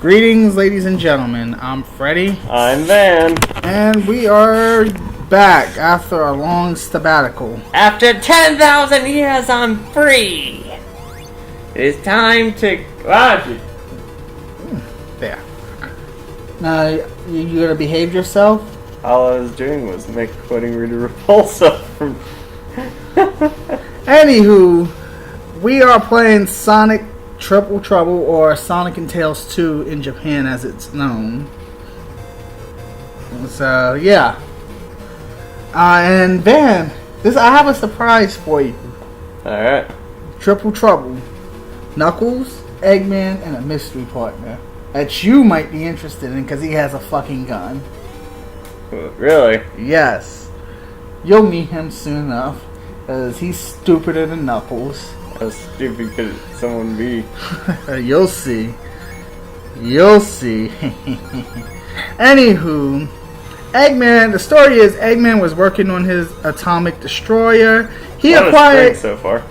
Greetings, ladies and gentlemen. I'm Freddy. I'm Van. And we are back after a long sabbatical. After 10,000 years, I'm free. It's time to watch it. There. Now, you gonna behave yourself? All I was doing was putting Rita Repulsa from... Anywho, we are playing Sonic Triple Trouble, or Sonic and Tails 2 in Japan as it's known. So, yeah. And Van, I have a surprise for you. Alright. Triple Trouble. Knuckles, Eggman, and a mystery partner that you might be interested in because he has a fucking gun. Really? Yes. You'll meet him soon enough because he's stupider than Knuckles. How stupid could someone be? You'll see. You'll see. Anywho, Eggman, the story is Eggman was working on his atomic destroyer. He acquired... so far.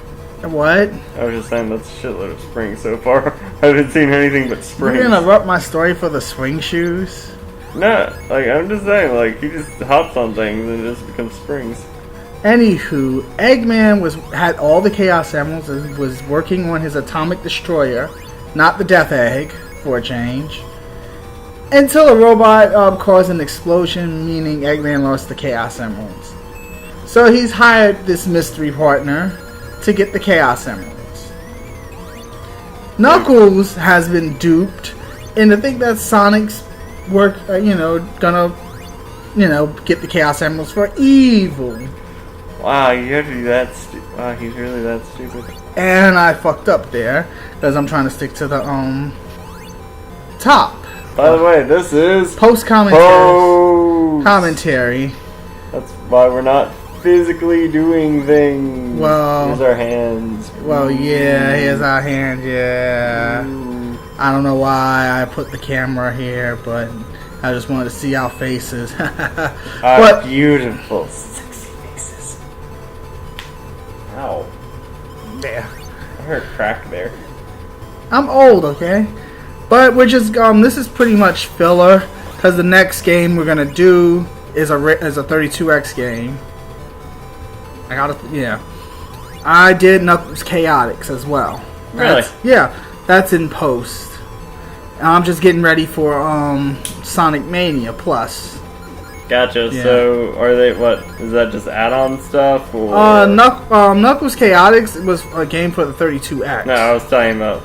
What? I was just saying that's a shitload of springs so far. I haven't seen anything but springs. You're gonna interrupt my story for the swing shoes? No, I'm just saying, he just hops on things and it just becomes springs. Anywho, Eggman had all the Chaos Emeralds and was working on his atomic destroyer, not the Death Egg, for a change, until a robot caused an explosion, meaning Eggman lost the Chaos Emeralds. So he's hired this mystery partner to get the Chaos Emeralds. Knuckles has been duped into think that Sonic's gonna get the Chaos Emeralds for evil. Wow, you have to be that stupid. Wow, he's really that stupid. And I fucked up there because I'm trying to stick to the top. By the way, this is post commentary. That's why we're not physically doing things. Well, here's our hands. Well, yeah, here's our hand. Yeah. Ooh. I don't know why I put the camera here, but I just wanted to see our faces. Our beautiful, sexy faces. Ow. Yeah. I heard a crack there. I'm old, okay? But we're just this is pretty much filler because the next game we're gonna do is a 32X game. I did Knuckles Chaotix as well. Really? That's in post. I'm just getting ready for Sonic Mania Plus. Gotcha. Yeah. So are they is that just add-on stuff or? Knuckles Chaotix was a game for the 32X. No, I was talking about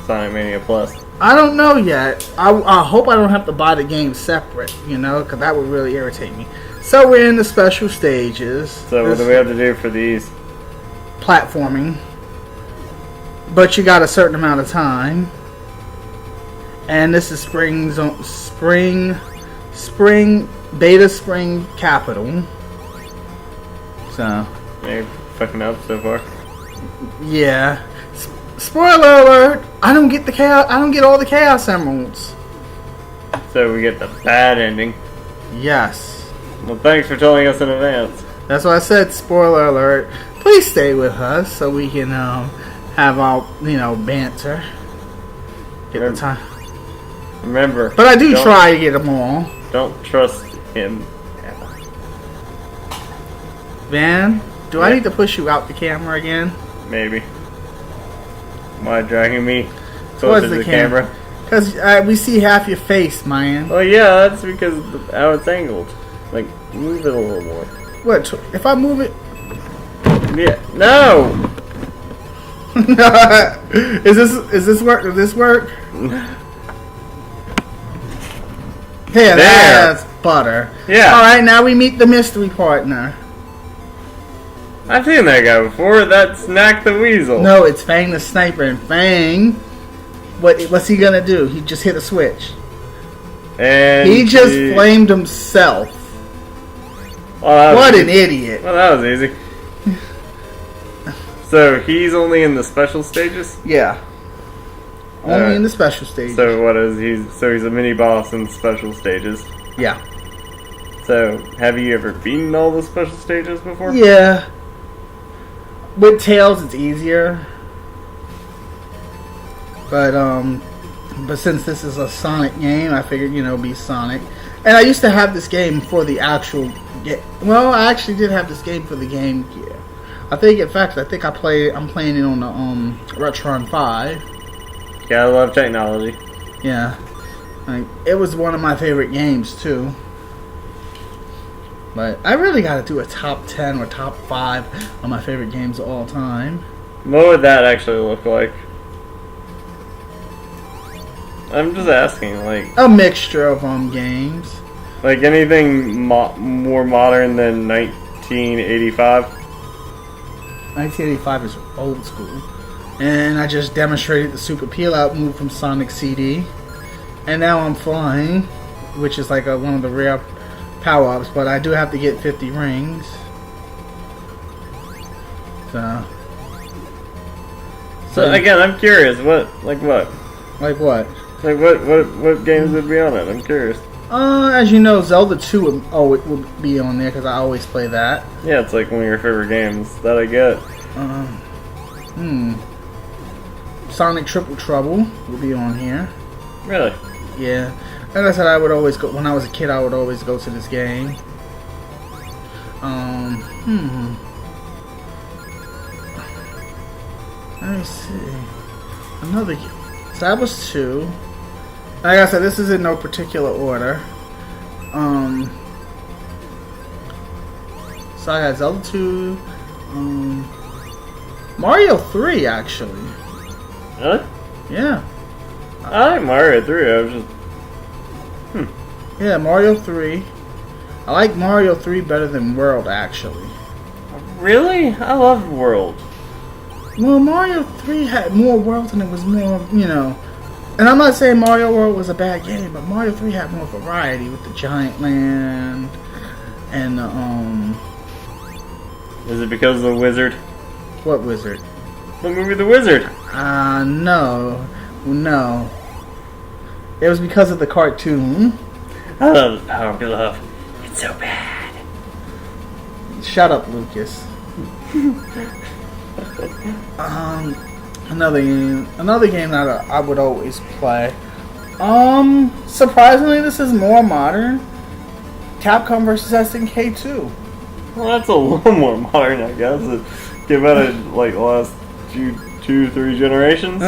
Sonic Mania Plus. I don't know yet. I hope I don't have to buy the game separate, because that would really irritate me. So we're in the special stages. So what do we have to do for these? Platforming. But you got a certain amount of time. And this is Beta Spring Capital. So. You're fucking up so far. Yeah. Spoiler alert! I don't get all the Chaos Emeralds. So we get the bad ending. Yes. Well, thanks for telling us in advance. That's why I said spoiler alert. Please stay with us so we can have our banter. Get the time. Remember. But I do try to get them all. Don't trust him. Van, do I need to push you out the camera again? Maybe. Why dragging me closer to the camera? Because we see half your face, man. Well, yeah, that's because of how it's angled. Move it a little more. What? If I move it? Yeah. No. Is this work? Does this work? Yeah, that's butter. Yeah. All right, now we meet the mystery partner. I've seen that guy before. That's Snack the Weasel. No, it's Fang the Sniper, and Fang. What's he gonna do? He just hit a switch. And he just flamed himself. Well, what an idiot! Well, that was easy. So he's only in the special stages? Yeah. Only in the special stages. So what is he? So he's a mini boss in special stages. Yeah. So have you ever beaten all the special stages before? Yeah. With Tails, it's easier. But But since this is a Sonic game, I figured, be Sonic. And I used to have this game for the actual well, I actually did have this game for the Game Gear. I'm playing it on the Retron 5. Yeah, I love technology. Yeah. It was one of my favorite games too. But I really got to do a top 10 or top 5 of my favorite games of all time. What would that actually look like? I'm just asking, like... A mixture of games. Like anything more modern than 1985? 1985 is old school. And I just demonstrated the super peel out move from Sonic CD. And now I'm flying, which is like one of the rare power-ups, but I do have to get 50 rings. So again, I'm curious. What? Like what? Like what games would be on it? I'm curious. As you know, Zelda 2 would be on there because I always play that. Yeah, it's like one of your favorite games that I get. Sonic Triple Trouble will be on here. Really? Yeah. Like I said, I would always go when I was a kid. I would always go to this game. Let me see. Another. So that was 2. Like I said, this is in no particular order. So I got Zelda 2, Mario 3 actually. Really? Yeah. I like Mario 3. I was just. Yeah, Mario 3. I like Mario 3 better than World actually. Really? I love World. Well, Mario 3 had more worlds and it was more, And I'm not saying Mario World was a bad game, but Mario 3 had more variety with the Giant Land and the, Is it because of the wizard? What wizard? The movie The Wizard. No. It was because of the cartoon. I love the power of love. It's so bad. Shut up, Lucas. Another game that I would always play. Surprisingly, this is more modern. Capcom vs. SNK 2. Well, that's a little more modern, I guess. It came out in like the last 2-3 generations.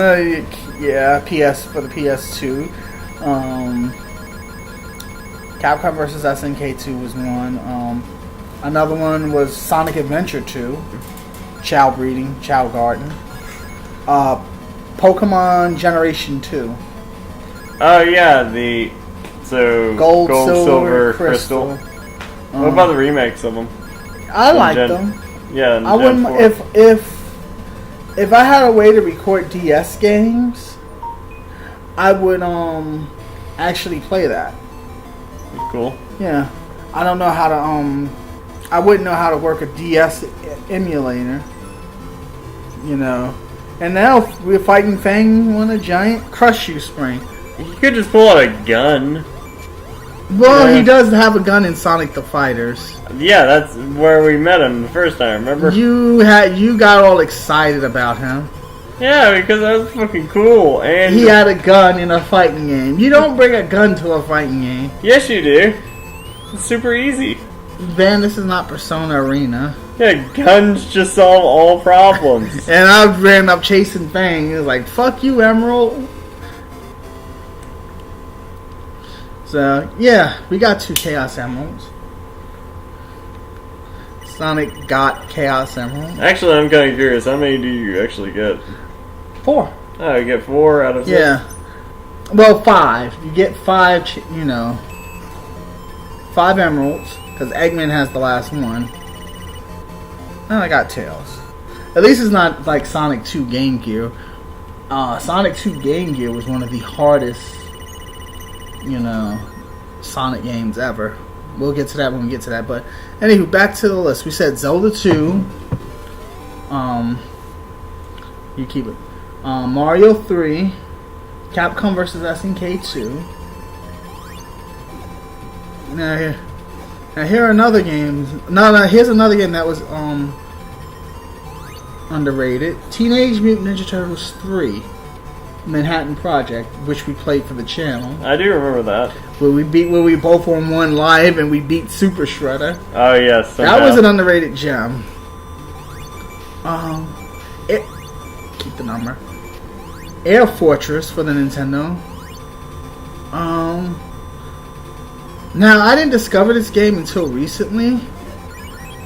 Yeah, for the PS2. Capcom vs. SNK 2 was one. Another one was Sonic Adventure 2. Child Breeding, Child Garden. Pokemon Generation 2. Oh yeah, Gold, Silver, Crystal. What about the remakes of them? I like them. Yeah, I wouldn't if I had a way to record DS games, I would actually play that. Cool. Yeah, I don't know how to I wouldn't know how to work a DS emulator. And now we're fighting Fang on a giant crush you spring. You could just pull out a gun. Well, he does have a gun in Sonic the Fighters. Yeah, that's where we met him the first time, remember? You got all excited about him. Yeah, because that was fucking cool. And he had a gun in a fighting game. You don't bring a gun to a fighting game. Yes, you do. It's super easy. Ben, this is not Persona Arena. Yeah, guns just solve all problems. And I ran up chasing Fang. It was like, fuck you, Emerald. So, yeah, we got 2 Chaos Emeralds. Sonic got Chaos Emeralds. Actually, I'm kind of curious. How many do you actually get? 4. Oh, you get 4 out of 6? Yeah. Well, 5. You get 5, 5 emeralds. Because Eggman has the last one. And I got Tails. At least it's not like Sonic 2 Game Gear. Sonic 2 Game Gear was one of the hardest, Sonic games ever. We'll get to that when we get to that. But, anywho, back to the list. We said Zelda 2. You keep it. Mario 3. Capcom vs. SNK 2. Now here are another games. No, here's another game that was underrated. Teenage Mutant Ninja Turtles 3. Manhattan Project, which we played for the channel. I do remember that. Where we both on one live and we beat Super Shredder. Oh yes, somehow. That was an underrated gem. Keep the number. Air Fortress for the Nintendo. Now I didn't discover this game until recently,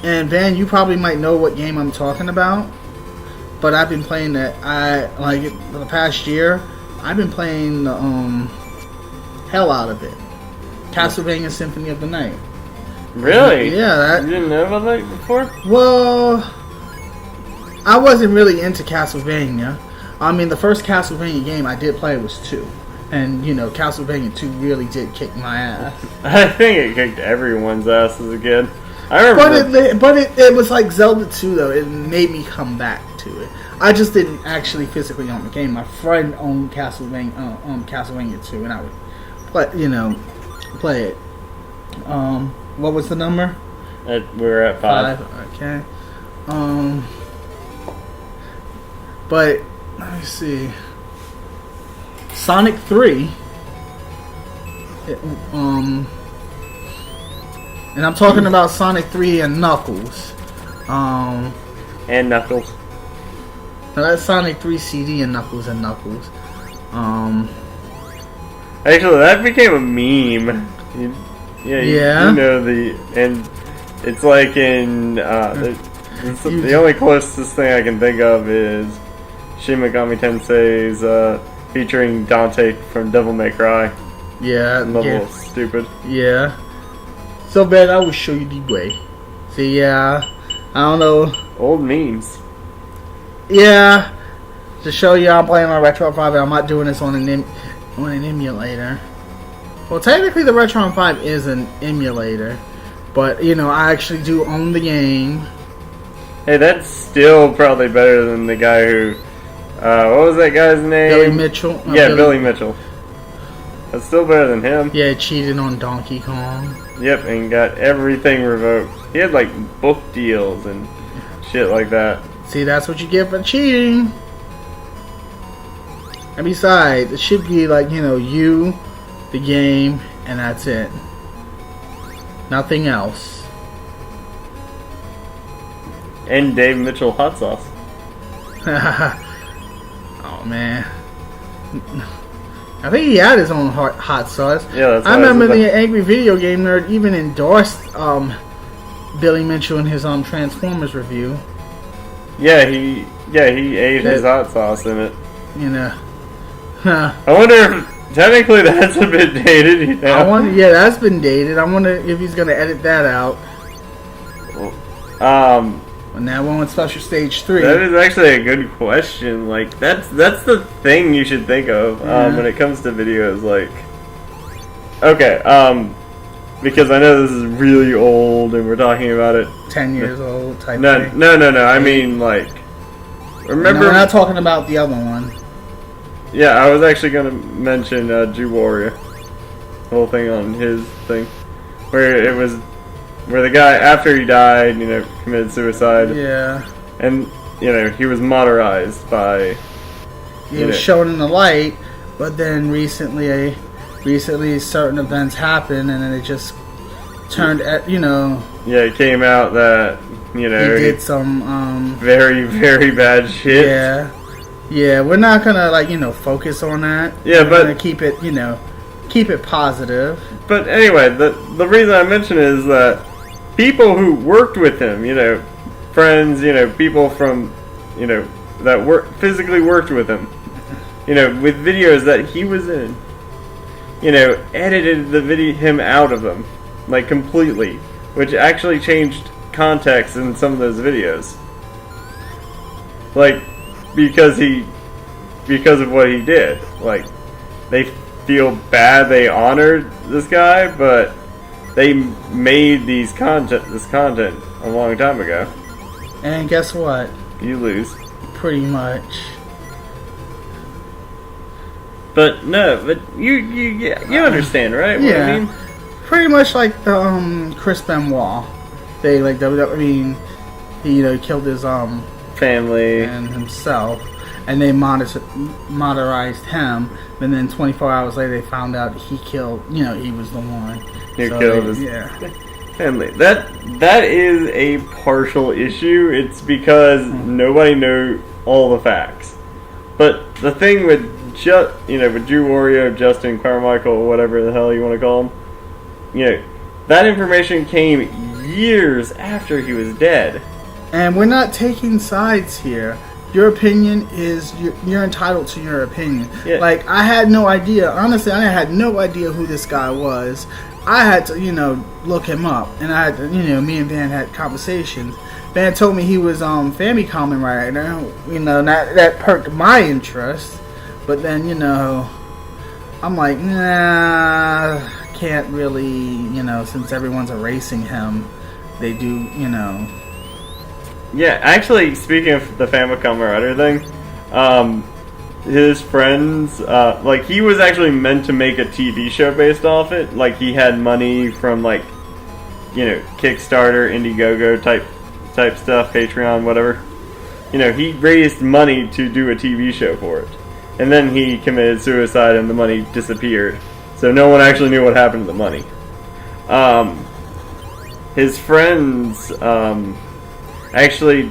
and Van, you probably might know what game I'm talking about. But I've been playing that. For the past year. I've been playing the hell out of it. Castlevania Symphony of the Night. Really? Yeah. You didn't know about that before? Well, I wasn't really into Castlevania. I mean, the first Castlevania game I did play was 2. And, Castlevania 2 really did kick my ass. I think it kicked everyone's ass as a kid. I remember. But it was like Zelda 2, though. It made me come back to it. I just didn't actually physically own the game. My friend owned Castlevania 2, and I would play it. What was the number? We were at 5. Okay. But let me see. Sonic 3. And I'm talking about Sonic 3 and Knuckles. And Knuckles. Now that's Sonic 3 CD and Knuckles and Knuckles. Actually, that became a meme. You know and it's like in the only closest thing I can think of is Shin Megami Tensei's featuring Dante from Devil May Cry. Yeah, a little stupid. Yeah. So bad I will show you the way. See, yeah, I don't know. Old memes. Yeah, to show you I'm playing on Retron 5 and I'm not doing this on an emulator. Well, technically the Retron 5 is an emulator, but I actually do own the game. Hey, that's still probably better than the guy who, what was that guy's name? Billy Mitchell. Billy Mitchell. That's still better than him. Yeah, cheated on Donkey Kong. Yep, and got everything revoked. He had like book deals and shit like that. See, that's what you get for cheating. And besides, it should be like, you, the game, and that's it. Nothing else. And Dave Mitchell hot sauce. Oh, man. I think he had his own hot sauce. Yeah, that's I remember the Angry Video Game Nerd even endorsed Billy Mitchell in his Transformers review. Yeah, he ate his hot sauce in it. I wonder if technically that's a bit dated. Yeah, that's been dated. I wonder if he's gonna edit that out. And that one with Special Stage 3. That is actually a good question. Like that's the thing you should think of when it comes to videos. Like, okay, because I know this is really old and we're talking about it 10 years old type thing. No. I mean, like, remember? No, we're not talking about the other one. Yeah, I was actually gonna mention Jew Warrior. The whole thing on his thing, where the guy, after he died, committed suicide. Yeah. And, he was martyrized by... He was shown in the light, but then recently certain events happened, and then it just turned at, Yeah, it came out that, he did some, very, very bad shit. Yeah. Yeah, we're not gonna, focus on that. Yeah, we're gonna keep it, keep it positive. But anyway, the reason I mention is that people who worked with him, friends, people from, that physically worked with him, with videos that he was in, edited him out of them, like completely, which actually changed context in some of those videos. Like, because of what he did. Like, they feel bad they honored this guy, but they made this content a long time ago. And guess what? You lose. Pretty much. But you understand, right? What I mean? Pretty much like the Chris Benoit. He killed his family and himself. and they modernized him. And then 24 hours later, they found out he killed. He was the one. He killed his family. That is a partial issue. It's because nobody knows all the facts. But the thing with with Jew Wario, Justin Carmichael, whatever the hell you want to call him, that information came years after he was dead. And we're not taking sides here. Your opinion is you're entitled to your opinion. Yeah. Like, I had no idea. Honestly, I had no idea who this guy was. I had to, look him up, and I had to, me and Van had conversations. Van told me he was Famicom writer. That perked my interest. But then, I'm like, nah, can't really, since everyone's erasing him, they do, Yeah, actually, speaking of the Famicom writer thing, his friends, he was actually meant to make a TV show based off it. Like, he had money from, Kickstarter, Indiegogo type stuff, Patreon, whatever. He raised money to do a TV show for it. And then he committed suicide and the money disappeared. So no one actually knew what happened to the money. His friends, actually,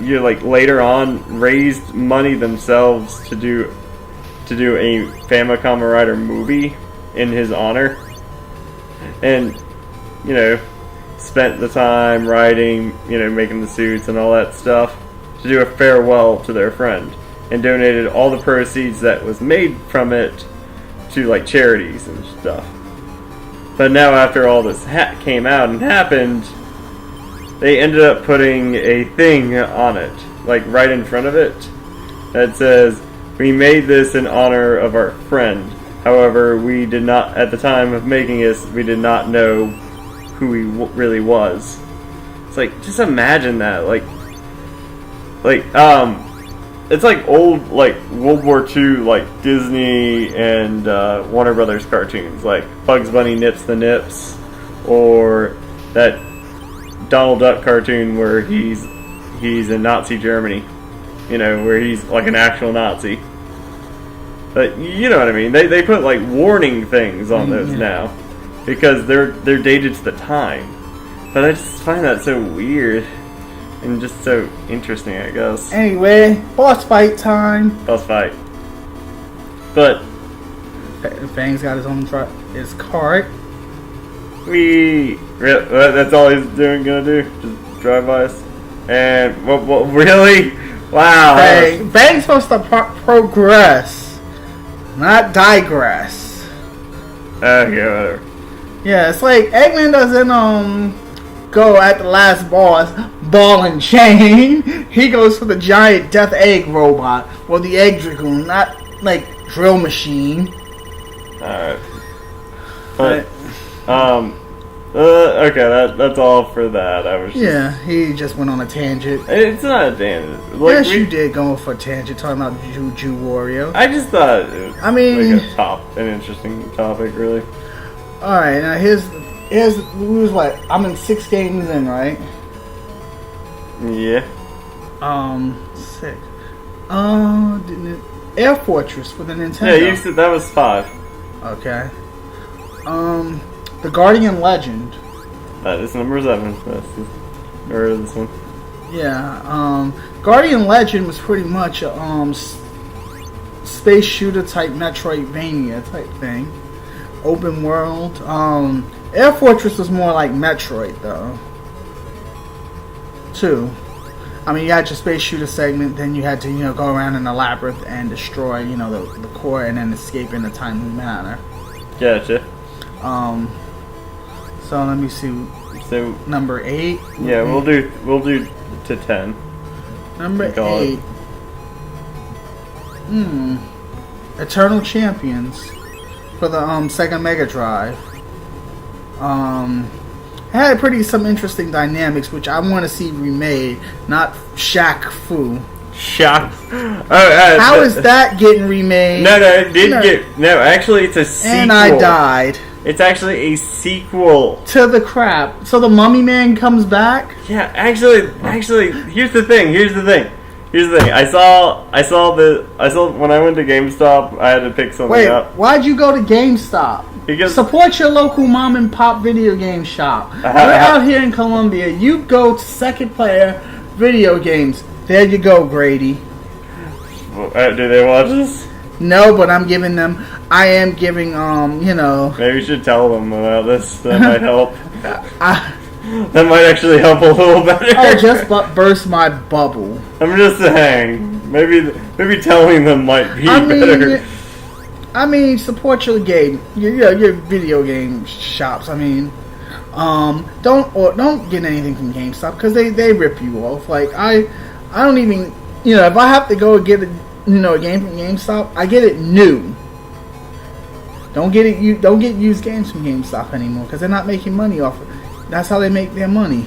later on, raised money themselves to do a Famicom writer movie in his honor, and spent the time writing, making the suits and all that stuff to do a farewell to their friend, and donated all the proceeds that was made from it to charities and stuff. But now, after all this came out and happened, they ended up putting a thing on it, right in front of it, that says, "We made this in honor of our friend. However, we did not, at the time of making this, we did not know who he really was." It's just imagine that, it's old, World War II, Disney and Warner Brothers cartoons, Bugs Bunny Nips the Nips, or that Donald Duck cartoon where he's in Nazi Germany, where he's an actual Nazi. But you know what I mean? They put warning things on those now because they're dated to the time. But I just find that so weird and just so interesting, I guess. Anyway, boss fight time. Boss fight. But Fang's got his cart. That's all he's gonna do? Just drive by us? And, what really? Wow. Fang's supposed to progress, not digress. Okay, whatever. Yeah, it's Eggman doesn't, go at the last boss, ball and chain. He goes for the giant death egg robot, or the egg dragoon, not, drill machine. Alright. But, okay, that's all for that. He just went on a tangent. It's not a tangent. Yes, you did go for a tangent talking about Jew Wario. I just thought it was an interesting topic, really. Alright, now here's I'm in 6 games in, right? Yeah. 6. Air Fortress for the Nintendo. Yeah, you said that was 5. Okay. The Guardian Legend. That is number 7. Or this one. Yeah. Guardian Legend was pretty much a space shooter type Metroidvania type thing. Open world. Air Fortress was more like Metroid though. 2. I mean, you had your space shooter segment, then you had to, go around in a labyrinth and destroy, the core and then escape in a timely manner. Gotcha. So let me see. So number 8. Yeah, we'll do to 10. Number 8. Eternal Champions for the Sega Mega Drive. Had some interesting dynamics, which I want to see remade, not Shaq Fu. How is that getting remade? No, it did get... No, actually, it's a sequel. And I died. It's actually a sequel. To the crap. So the Mummy Man comes back? Yeah, actually, here's the thing. here's the thing. I saw when I went to GameStop, I had to pick something up. Why'd you go to GameStop? Because support your local mom and pop video game shop. We're out here in Columbia. You go to Second Player Video Games. There you go, Grady. Do they watch this? No, but I am giving, you know. Maybe you should tell them about this. That might help. That might actually help a little better. Oh, just burst my bubble. I'm just saying. Maybe telling them might be better. I mean, support your video game shops. I mean, don't get anything from GameStop because they rip you off. Like I don't even, you know, if I have to go get a game from GameStop, I get it new. Don't get used games from GameStop anymore because they're not making money off it. That's how they make their money.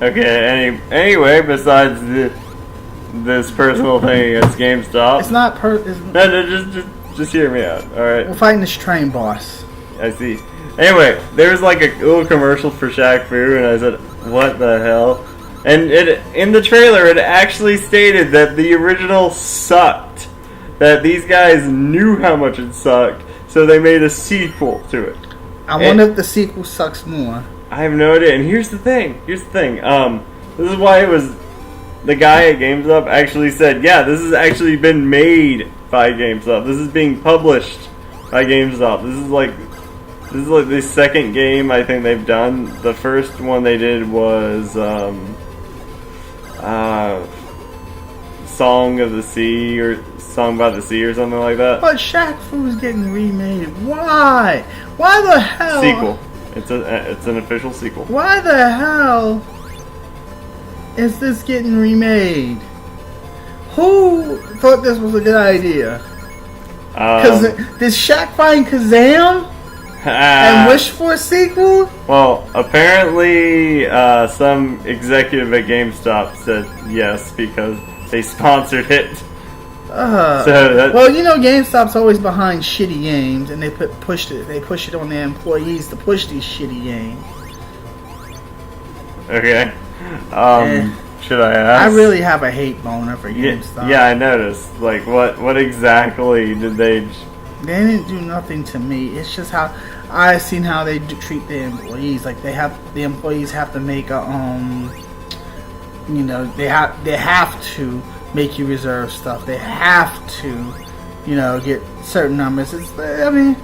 Okay. Anyway, besides this personal thing against GameStop, it's not No, just hear me out. All right. We're fighting this train boss. I see. Anyway, there was like a little commercial for Shaq Fu, and I said, "What the hell?" And in the trailer, it actually stated that the original sucked. That these guys knew how much it sucked, so they made a sequel to it. I wonder if the sequel sucks more. I have no idea. And here's the thing. This is why it was. The guy at GameStop actually said, "Yeah, this has actually been made by GameStop. This is being published by GameStop. This is like the second game I think they've done. The first one they did was Song of the Sea or Song by the Sea or something like that." But Shaq Fu's getting remade. Why? Why the hell? Sequel. It's an official sequel. Why the hell is this getting remade? Who thought this was a good idea? Did Shaq find Kazam and wish for a sequel? Well, apparently some executive at GameStop said yes because they sponsored it. Well, you know, GameStop's always behind shitty games, and they push it on their employees to push these shitty games. Okay. Should I ask? I really have a hate boner for GameStop. Yeah, I noticed. Like, what exactly did they? They didn't do nothing to me. It's just how I've seen how they treat their employees. Like the employees have to make a you know, they have to make you reserve stuff. They have to, you know, get certain numbers. The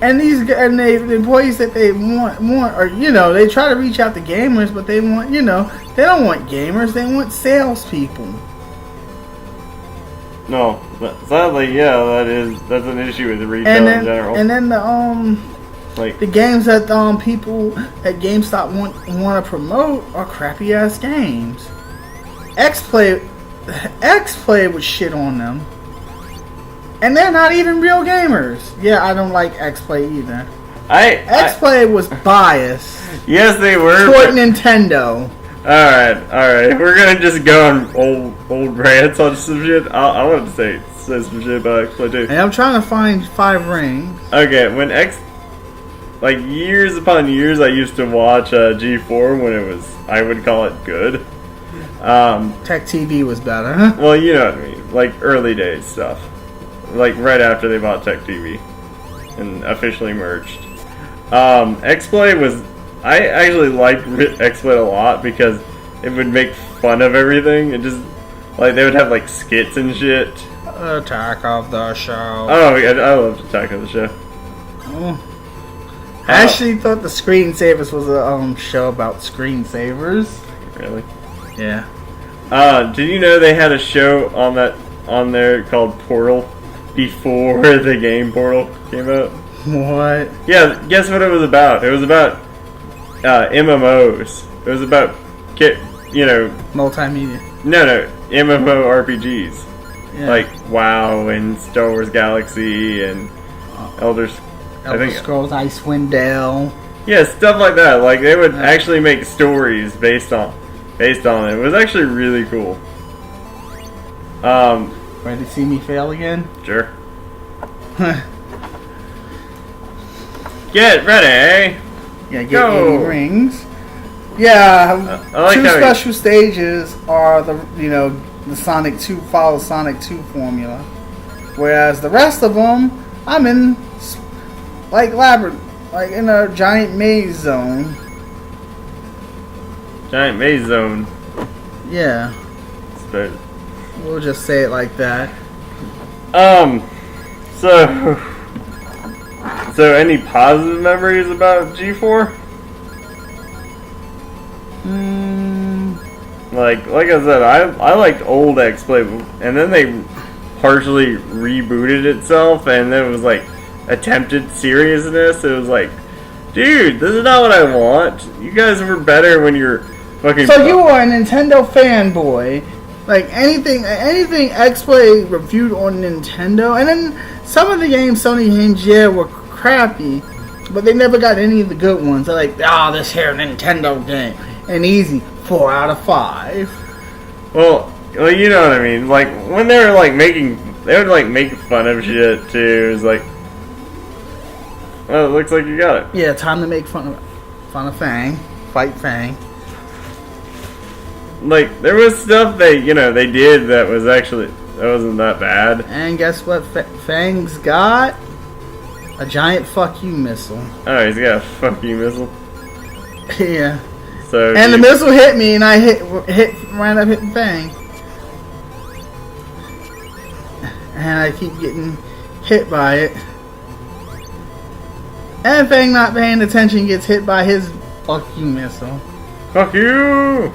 employees that they want, or you know, they try to reach out to gamers, but they want, you know, they don't want gamers. They want salespeople. No, sadly, yeah, that's an issue with the retail in general. And then the games that people at GameStop want to promote are crappy ass games. X-Play would shit on them. And they're not even real gamers. Yeah, I don't like X-Play either. X-Play was biased. Yes, they were. Toward Nintendo. Alright. We're gonna just go on old rants on some shit. I want to say some shit about X-Play too. And I'm trying to find 5 Rings. Okay, when like years upon years, I used to watch G4 when it was, I would call it good. Tech TV was better, huh? Well, you know what I mean. Like early days stuff. Like right after they bought Tech TV and officially merged. X-Play was... I actually liked X-Play a lot because it would make fun of everything. It just... Like, they would have, like, skits and shit. Attack of the Show. Oh, yeah, I loved Attack of the Show. Oh. I actually thought the Screensavers was a show about screensavers. Really? Yeah. Did you know they had a show on there called Portal before the game Portal came out? What? Yeah, guess what it was about? It was about MMOs. It was about, you know... Multimedia. No, MMORPGs. Yeah. Like WoW and Star Wars Galaxy and Elder Scrolls Icewind Dale. Yeah, stuff like that. Like, they would actually make stories based on it. It was actually really cool. Ready to see me fail again? Sure. Get ready! Yeah, get 80 rings. Yeah, I like 2 special stages are the Sonic 2 follow Sonic 2 formula. Whereas the rest of them, I'm in like labyrinth, like in a giant maze zone. Giant maze zone. Yeah. We'll just say it like that. So any positive memories about G4? Like I said, I liked old X-Play, and then they partially rebooted itself, and then it was like attempted seriousness. It was like, dude, this is not what I want. You guys were better when you're fucking. So you were a Nintendo fanboy. Like anything X-Play reviewed on Nintendo, and then some of the games Sony games, were crappy, but they never got any of the good ones. They're like, this here Nintendo game, and easy 4 out of 5. Well, you know what I mean. Like when they were like they would like make fun of shit too. It was like, well, it looks like you got it. Yeah, time to make fun of Fang, fight Fang. Like there was stuff they did that wasn't that bad. And guess what? Fang's got a giant fuck you missile. Oh, he's got a fuck you missile. Yeah. So and the missile hit me, and I ran up hitting Fang. And I keep getting hit by it. And Fang, not paying attention, gets hit by his fuck you missile. Fuck you!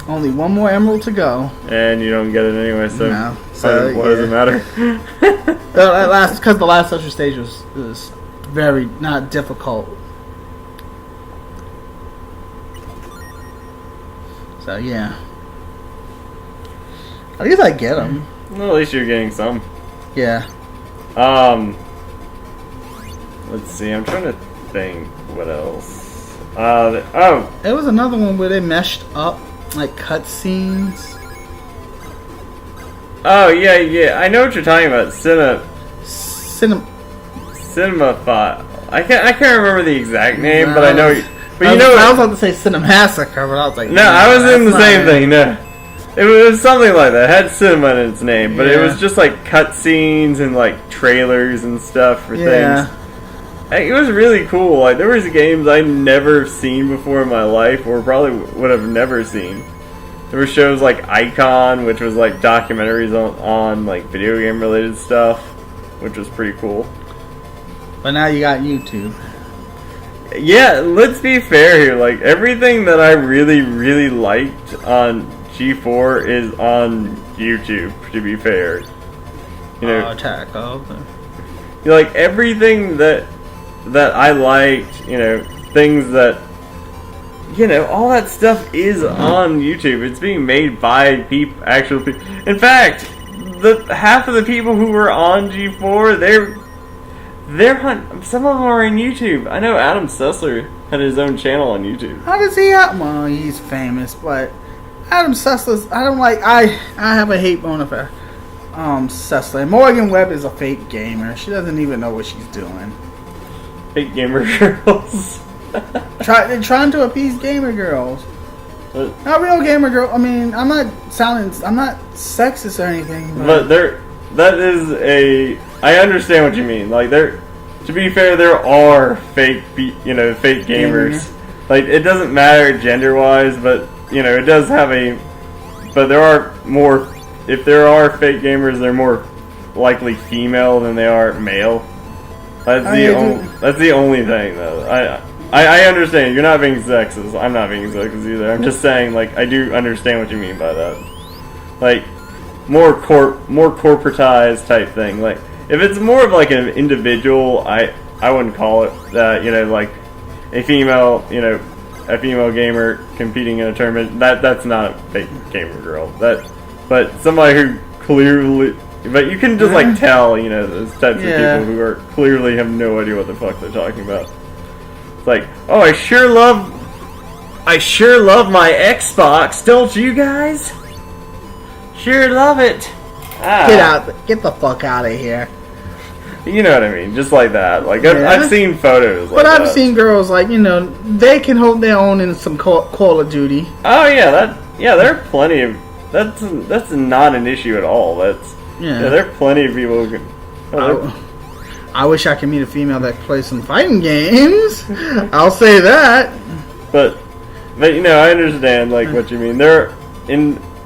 Only one more emerald to go. And you don't get it anyway, so, no. What does it matter? Because the last social stage was very not difficult. So yeah. At least I get them. Well, at least you're getting some. Yeah. Let's see. I'm trying to think. What else? There was another one where they meshed up like cutscenes. Oh yeah. I know what you're talking about. Cinema. I can't remember the exact name, but I know. But I was about to say Cinemassacre, but I was like, no, I was in the same thing. No, it was something like that. It had cinema in its name, but it was just like cutscenes and like trailers and stuff for things. It was really cool. Like there was games I never seen before in my life, or probably would have never seen. There were shows like Icon, which was like documentaries on like video game related stuff, which was pretty cool. But now you got YouTube. Yeah, let's be fair here. Like everything that I really, really liked on G4 is on YouTube. To be fair, you know, Attack of like everything that I liked, things that all that stuff is on YouTube. It's being made by actual people. In fact, half of the people who were on G4, some of them are in YouTube. I know Adam Sessler had his own channel on YouTube. How does he have? Well, he's famous, but Adam Sessler's. I don't like. I have a hate bone for Sessler. Morgan Webb is a fake gamer. She doesn't even know what she's doing. Fake gamer girls. They're trying to appease gamer girls. Not real gamer girl. I mean, I'm not sexist or anything. But that is I understand what you mean. Like to be fair, there are fake gamers. Like it doesn't matter gender wise, but it does have but there are more. If there are fake gamers, they're more likely female than they are male. That's the only thing though. I understand you're not being sexist. I'm not being sexist either. I'm just saying like I do understand what you mean by that. Like more corporatized type thing. Like if it's more of like an individual, I wouldn't call it that. Like a female gamer competing in a tournament. That's not a fake gamer girl. But somebody who clearly. But you can just like tell, those types of people who are clearly have no idea what the fuck they're talking about. It's like, oh, I sure love my Xbox, don't you guys? Sure love it. Get the fuck out of here. You know what I mean? Just like that. Like, I've seen photos like But I've seen girls, like, they can hold their own in some Call of Duty. Oh, yeah, there are plenty of... That's not an issue at all. Yeah, there are plenty of people who can... I wish I could meet a female that plays some fighting games. I'll say that. But I understand what you mean.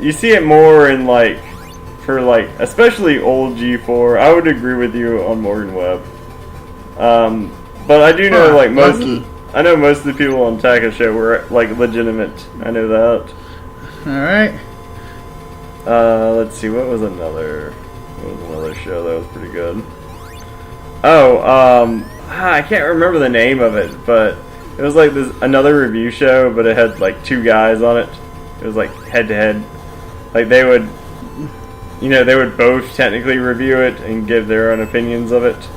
You see it more in for especially old G4. I would agree with you on Morgan Webb. But I do know I know most of the people on Taka Show were legitimate. I know that. All right. Let's see. What was another show that was pretty good? Oh, I can't remember the name of it, but it was this another review show, but it had two guys on it. It was head to head. They would, they would both technically review it and give their own opinions of it.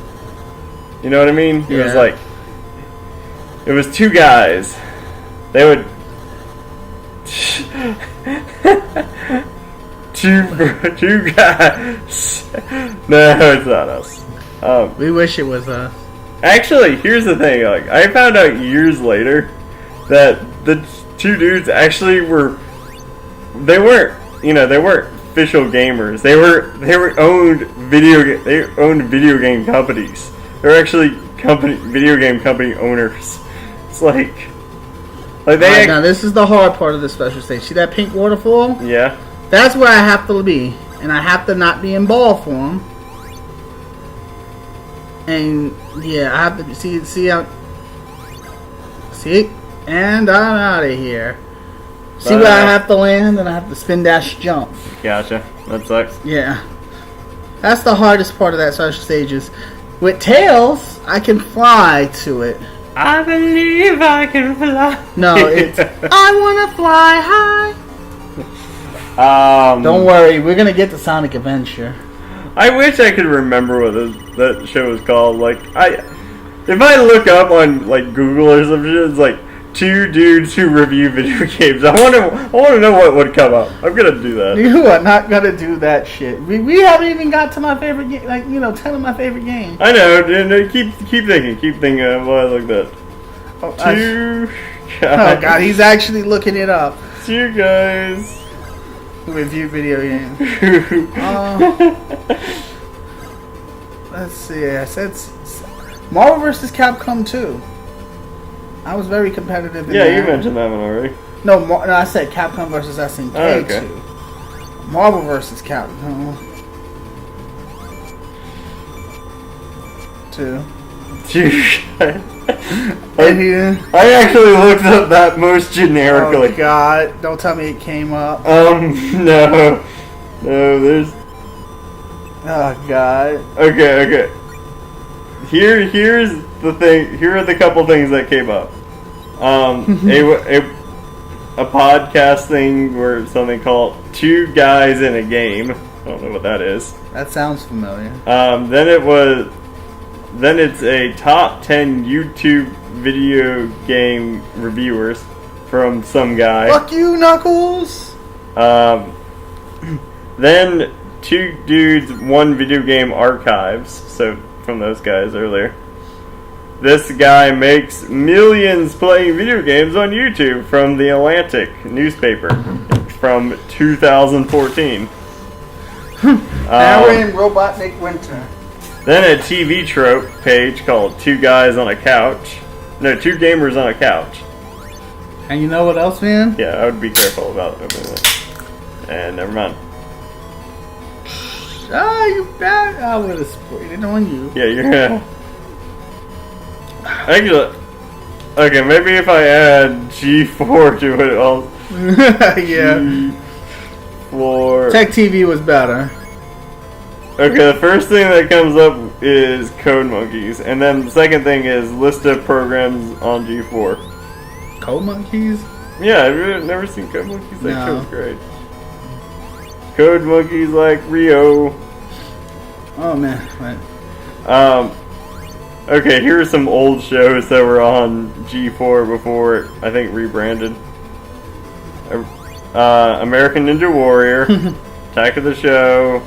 You know what I mean? Yeah. It was two guys. They would two guys. No, it's not us. We wish it was us. Actually, here's the thing. I found out years later that the two dudes actually they weren't official gamers. They owned video game companies. They were actually video game company owners. It's now this is the hard part of the special stage. See that pink waterfall? Yeah. That's where I have to be, and I have to not be in ball form. And yeah, I have to see, and I'm out of here. See where I have to land, and I have to spin dash jump. Gotcha. That sucks. Yeah, that's the hardest part of that special stages. With Tails, I can fly to it. I believe I can fly. No, it's I wanna fly high. Don't worry, we're gonna get to Sonic Adventure. I wish I could remember what that show was called. If I look up on Google or some shit, it's two dudes who review video games. I want to know what would come up. I'm gonna do that. You are not gonna do that shit. We haven't even got to my favorite game. 10 of my favorite games. I know. Keep thinking while I look that. Two guys. Oh god, he's actually looking it up. Two guys who review video games. Let's see. I said Marvel vs. Capcom 2. I was very competitive in that. You mentioned that one already. No, I said Capcom vs. SNK 2. Marvel vs. Capcom 2. I actually looked up that most generically. Oh god, don't tell me it came up. No, there's... Oh god. Okay. Here's the thing. Here are the couple things that came up. A podcast thing where something called Two Guys in a Game. I don't know what that is. That sounds familiar. Then it's a top 10 YouTube video game reviewers from some guy. Fuck you, Knuckles! Then two dudes, one video game archives. So from those guys earlier. This guy makes millions playing video games on YouTube from the Atlantic newspaper from 2014. Now we're in Robotnik Winter. Then a TV trope page called Two Guys on a Couch. No, Two Gamers on a Couch. And you know what else, man? Yeah, I would be careful about opening that. And never mind. You bad. I would have sprayed it on you. Yeah, you're gonna... Actually, okay, maybe if I add G4 to it, I'll... Yeah. G4... Tech TV was better. Okay, the first thing that comes up is Code Monkeys, and then the second thing is list of programs on G4. Code Monkeys? Yeah, I've never seen Code Monkeys. That No. show's great. Code Monkeys like Rio. Oh man, what? Okay, here are some old shows that were on G4 before I think rebranded. American Ninja Warrior, Attack of the Show,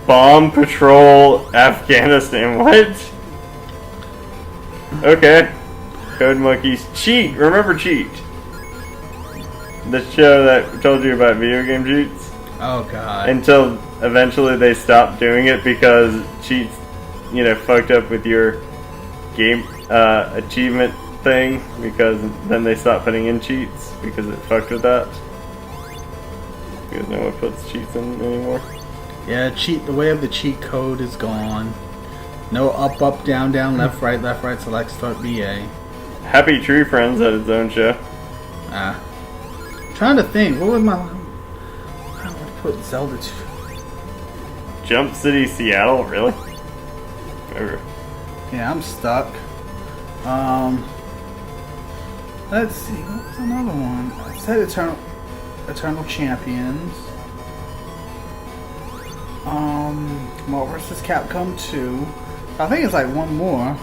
Bomb Patrol Afghanistan. What? Okay. Code Monkeys. Cheat. Remember Cheat? The show that told you about video game cheats? Oh, God. Until eventually they stopped doing it because cheats, fucked up with your game achievement thing, because then they stopped putting in cheats because it fucked with that. You guys know what puts cheats in anymore? Yeah, the way of the cheat code is gone. No up, up, down, down, left, right, select, start, BA. Happy Tree Friends had its own show. Trying to think, what was my... How would I put Zelda 2? Jump City, Seattle? Really? Okay. Yeah, I'm stuck. Let's see, what was another one? I said Eternal Champions. Marvel vs. Capcom 2. I think it's like one more.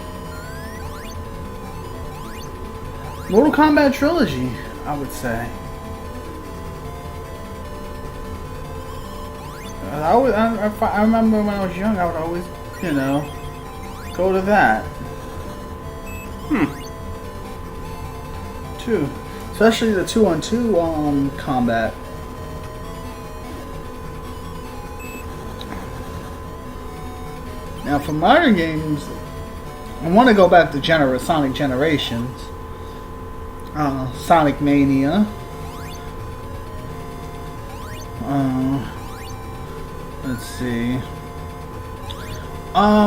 Mortal Kombat Trilogy, I would say. I remember when I was young, I would always, go to that. Two. Especially the 2-on-2 combat. Now for modern games, I want to go back to Sonic Generations. Sonic Mania. Let's see. I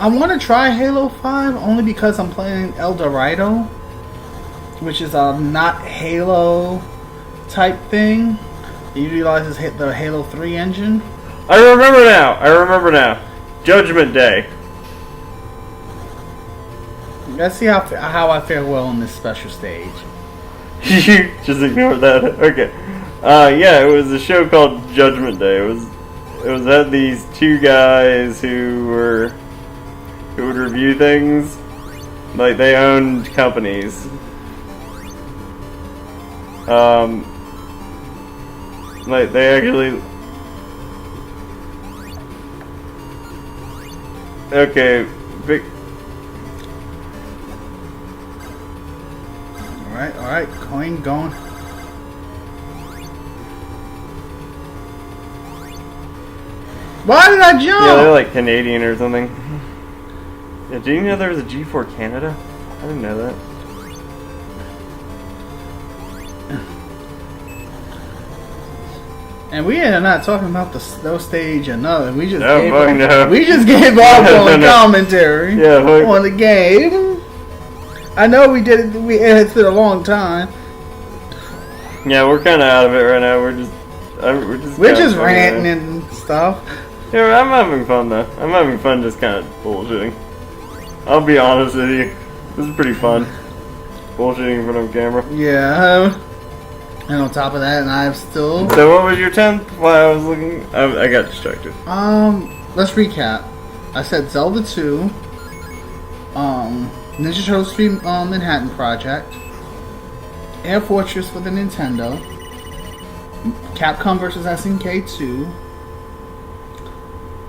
want to try Halo 5 only because I'm playing El Dorado, which is a not Halo type thing. It utilizes the Halo 3 engine. I remember now. Judgment Day. Let's see how I fare well in this special stage. You just ignored that. Okay. Yeah, it was a show called Judgment Day. It was had these two guys who would review things. Like, they owned companies. Like, they actually... Okay, big... Alright, coin going. Why did I jump? Yeah, they're like Canadian or something. Yeah, did you know there was a G4 Canada? I didn't know that. And we are not talking about those stage or nothing. We just gave our commentary on the game. I know we did it. It's been a long time. Yeah, we're kind of out of it right now. We're just ranting and stuff. Yeah, I'm having fun though. I'm having fun just kind of bullshitting. I'll be honest with you. This is pretty fun. Bullshitting in front of camera. Yeah. And on top of that, and I'm still... So what was your 10th while I was looking? I got distracted. Let's recap. I said Zelda 2. Ninja Turtles 3 Manhattan Project. Air Fortress for the Nintendo. Capcom vs. SNK 2.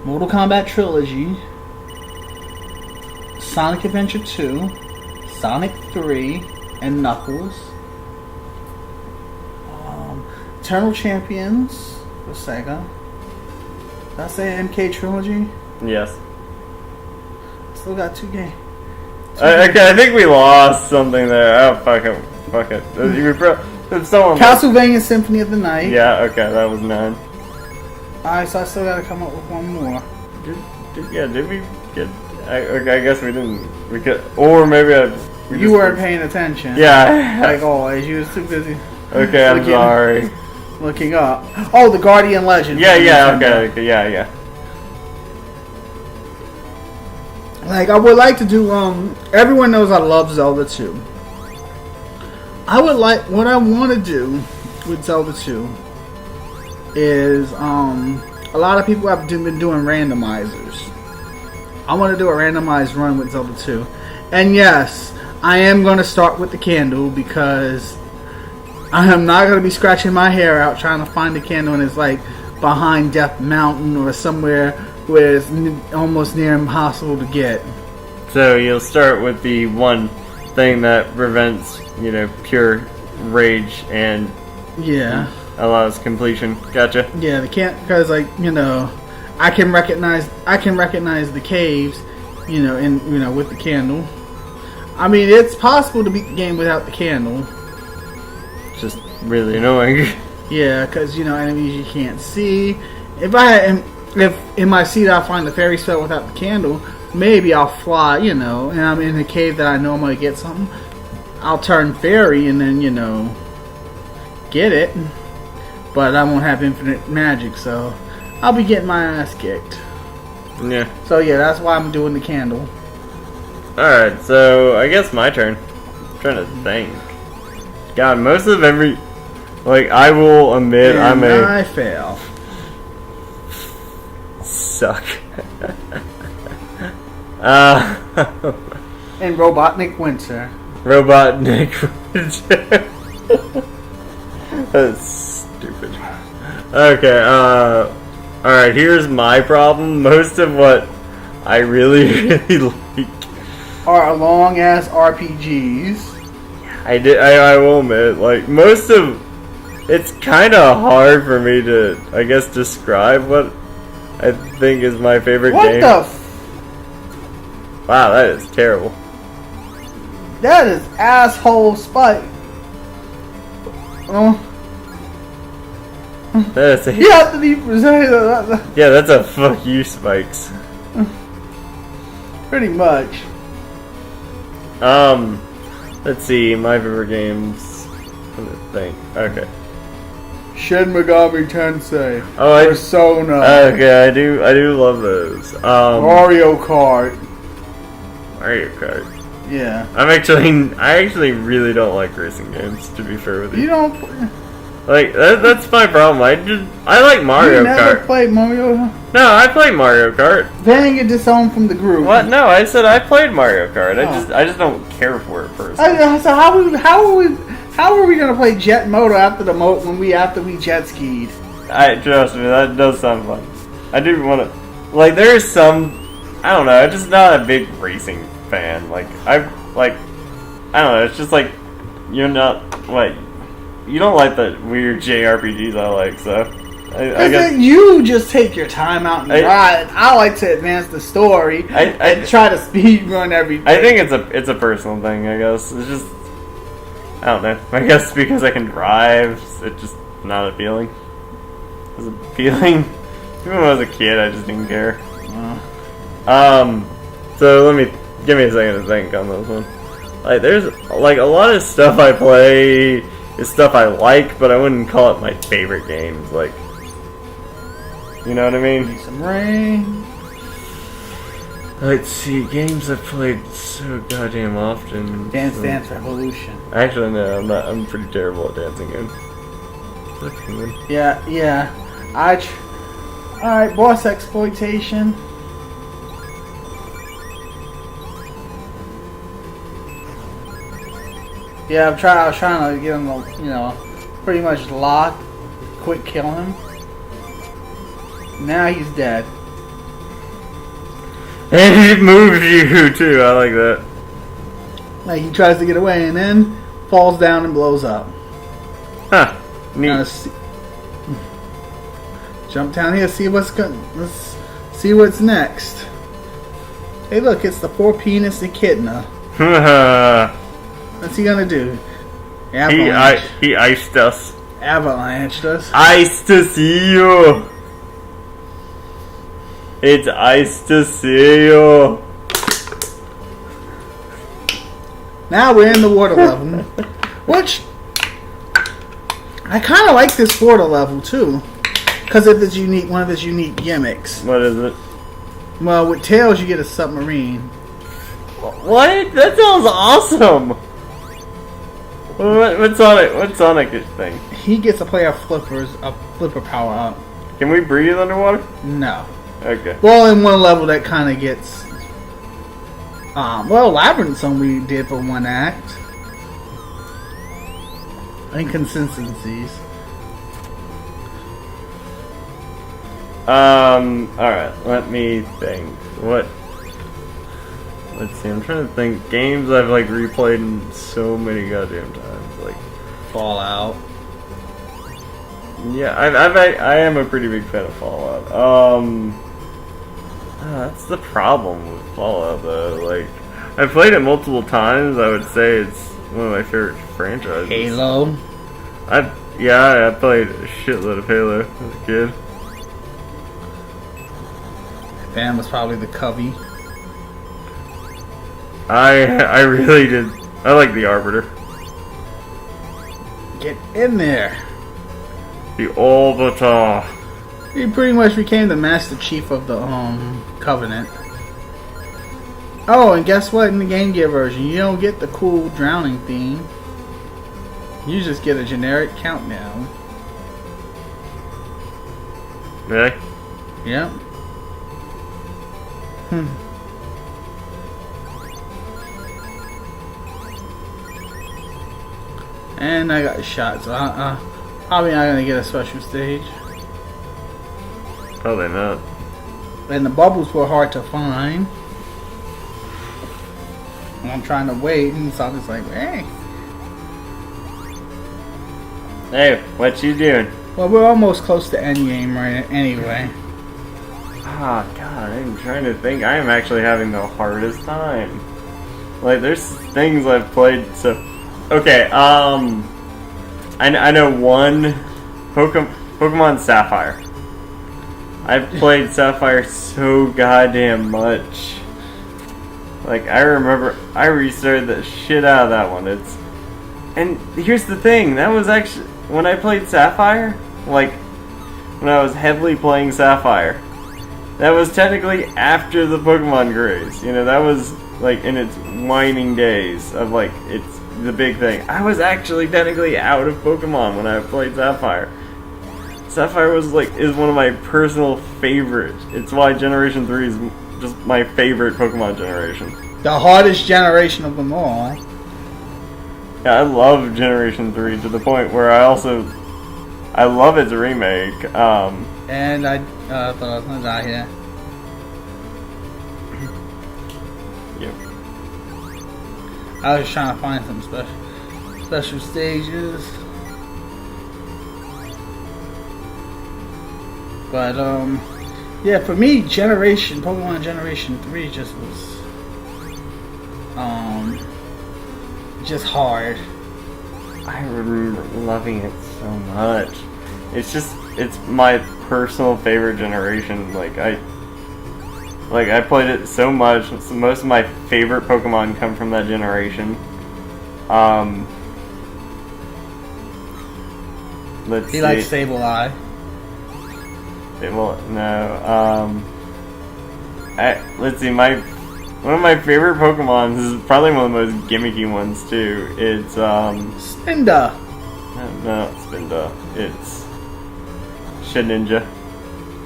Mortal Kombat Trilogy. Sonic Adventure 2. Sonic 3. And Knuckles. Eternal Champions for Sega. Did I say MK Trilogy? Yes. Still got 2 games. Okay, I think we lost something there. Oh, fuck it. Castlevania Symphony of the Night. Yeah, okay, that was 9. Alright, so I still gotta come up with one more. Did we get... I guess we didn't... We could... Or maybe you weren't paying attention. Yeah. Like always, you was too busy. Okay, I'm sorry. Looking up. Oh, the Guardian Legend. Yeah, okay, yeah. Like, I would like to do, everyone knows I love Zelda 2. What I want to do with Zelda 2 is, a lot of people have been doing randomizers. I want to do a randomized run with Zelda 2. And yes, I am going to start with the candle because I am not going to be scratching my hair out trying to find the candle and it's like behind Death Mountain or somewhere where it's almost near impossible to get. So you'll start with the one thing that prevents, pure rage and allows completion. Gotcha. Yeah, they can't, because I can recognize the caves, with the candle. I mean, it's possible to beat the game without the candle. Just really annoying. Yeah, because enemies you can't see. If in my seat I find the fairy spell without the candle, maybe I'll fly, and I'm in a cave that I know I'm gonna get something. I'll turn fairy and then get it, but I won't have infinite magic, so I'll be getting my ass kicked. Yeah. So yeah, that's why I'm doing the candle. Alright, so I guess my turn. I'm trying to think. God, most of I will admit And I fail. Suck. And Robotnik Winter. Robotnik Winter. That's stupid. Okay, alright, here's my problem. Most of what I really, really like are long ass RPGs. I will admit, most of it's kind of hard for me to, I guess, describe what I think is my favorite game. What the wow, that is terrible. That is asshole Spike. Oh. That's a you have to be yeah, that's a fuck you, Spikes. Pretty much. Let's see, my favorite games. Let me think. Okay. Shin Megami Tensei. Oh, Persona. Okay, I do love those. Mario Kart. Mario Kart. Yeah. I actually really don't like racing games, to be fair with you. You don't that's my problem. I like Mario Kart. You never played Mario? No, I played Mario Kart. Then you disowned from the group. What? No, I said I played Mario Kart. I just don't care for it personally. So how are we gonna play Jet Moto after we jet skied? Trust me, that does sound fun. I do want to. There's some. I don't know. I'm just not a big racing fan. I don't know. It's just you're not you don't like the weird JRPGs I like, so I guess you just take your time out and ride. I like to advance the story and try to speed run everything. I think it's a personal thing. I guess it's just I don't know. I guess because I can drive, it's just not appealing. It's appealing. Even when I was a kid, I just didn't care. So give me a second to think on this one. There's a lot of stuff I play is stuff I like, but I wouldn't call it my favorite games. You know what I mean? Need some rain. Let's see, games I've played so goddamn often. Dance Revolution. Actually, no, I'm pretty terrible at dancing games. Yeah. Alright, boss exploitation. Yeah, I was trying to get him to, pretty much lock, quick kill him. Now he's dead. And it moves you too, I like that. He tries to get away and then falls down and blows up. Huh. Neat. Jump down here, see what's let's see what's next. Hey look, it's the poor penis echidna. What's he gonna do? Avalanche. He iced us. Avalanched us. Ice to see you. It's ice to see you. Now we're in the water level, which I kind of like this water level too, because of one of its unique gimmicks. What is it? Well, with Tails you get a submarine. What? That sounds awesome. What's Sonic thing? He gets to play a flipper power up. Can we breathe underwater? No. Okay. Well, in one level that kind of gets. Labyrinth Zone we did for one act. Inconsistencies. Alright, let me think. Let's see, I'm trying to think. Games I've, like, replayed so many goddamn times. Like, Fallout. Yeah, I am a pretty big fan of Fallout. That's the problem with Fallout, though. Like, I've played it multiple times. I would say it's one of my favorite franchises. Halo. I played a shitload of Halo as a kid. Fan was probably the Covey. I really did. I like the Arbiter. Get in there. The Arbiter. He pretty much became the Master Chief of the Covenant. Oh, and guess what? In the Game Gear version, you don't get the cool drowning theme. You just get a generic countdown. Really? Yep. And I got shot, so probably not gonna get a special stage. Probably not. And the bubbles were hard to find. And I'm trying to wait, and so I'm just like, hey. Hey, what you doing? Well, we're almost close to endgame right anyway. Ah, God, I'm trying to think. I am actually having the hardest time. Like, there's things I've played, so... Okay, I know one... Pokemon Sapphire. I've played Sapphire so goddamn much. Like, I remember I restarted the shit out of that one. And here's the thing, that was actually... When I played Sapphire, like, when I was heavily playing Sapphire, that was technically after the Pokemon craze. You know, that was, like, in its waning days of, like, it's the big thing. I was actually technically out of Pokemon when I played Sapphire. Sapphire was, like, is one of my personal favorites. It's why Generation 3 is just my favorite Pokemon generation. The hardest generation of them all. Yeah, I love Generation 3 to the point where I love its remake. And I thought I was gonna die here. Yep. I was trying to find some special stages. But yeah, for me, Pokemon Generation 3 just was just hard. I remember loving it so much. It's my personal favorite generation. Like I played it so much. So most of my favorite Pokemon come from that generation. Let's see. He likes Sableye. Well, no. Let's see. One of my favorite Pokemon, this is probably one of the most gimmicky ones too. It's Spinda. No, not Spinda. It's Shedinja.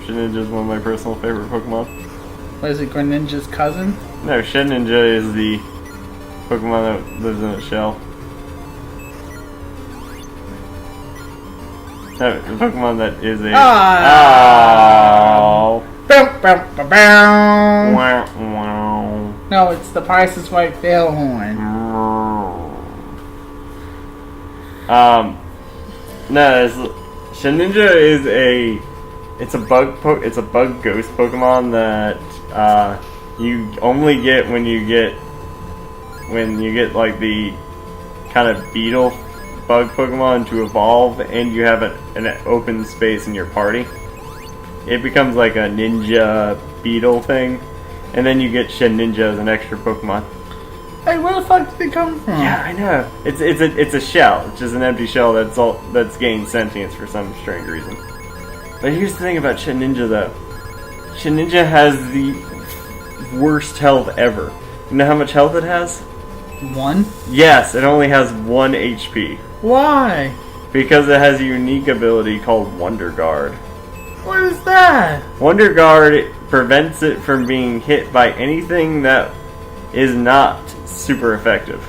Shedinja is one of my personal favorite Pokemon. What is it, Greninja's cousin? No, Shedinja is the Pokemon that lives in a shell. No, the Pokemon that is a... Oh! Bow, bow, bow, bow. Wow, wow. No, it's the Price is Right Failhorn. No, Shedinja is it's a bug ghost Pokemon that you only get when you get like the kind of beetle bug Pokemon to evolve, and you have an open space in your party. It becomes like a ninja beetle thing, and then you get Shedinja as an extra Pokemon. Hey, where the fuck did it come from? Yeah, I know. It's a shell. It's just an empty shell that's gained sentience for some strange reason. But here's the thing about Shedinja though. Shedinja has the worst health ever. You know how much health it has? 1? Yes, it only has 1 HP. Why? Because it has a unique ability called Wonder Guard. What is that? Wonder Guard prevents it from being hit by anything that is not super effective.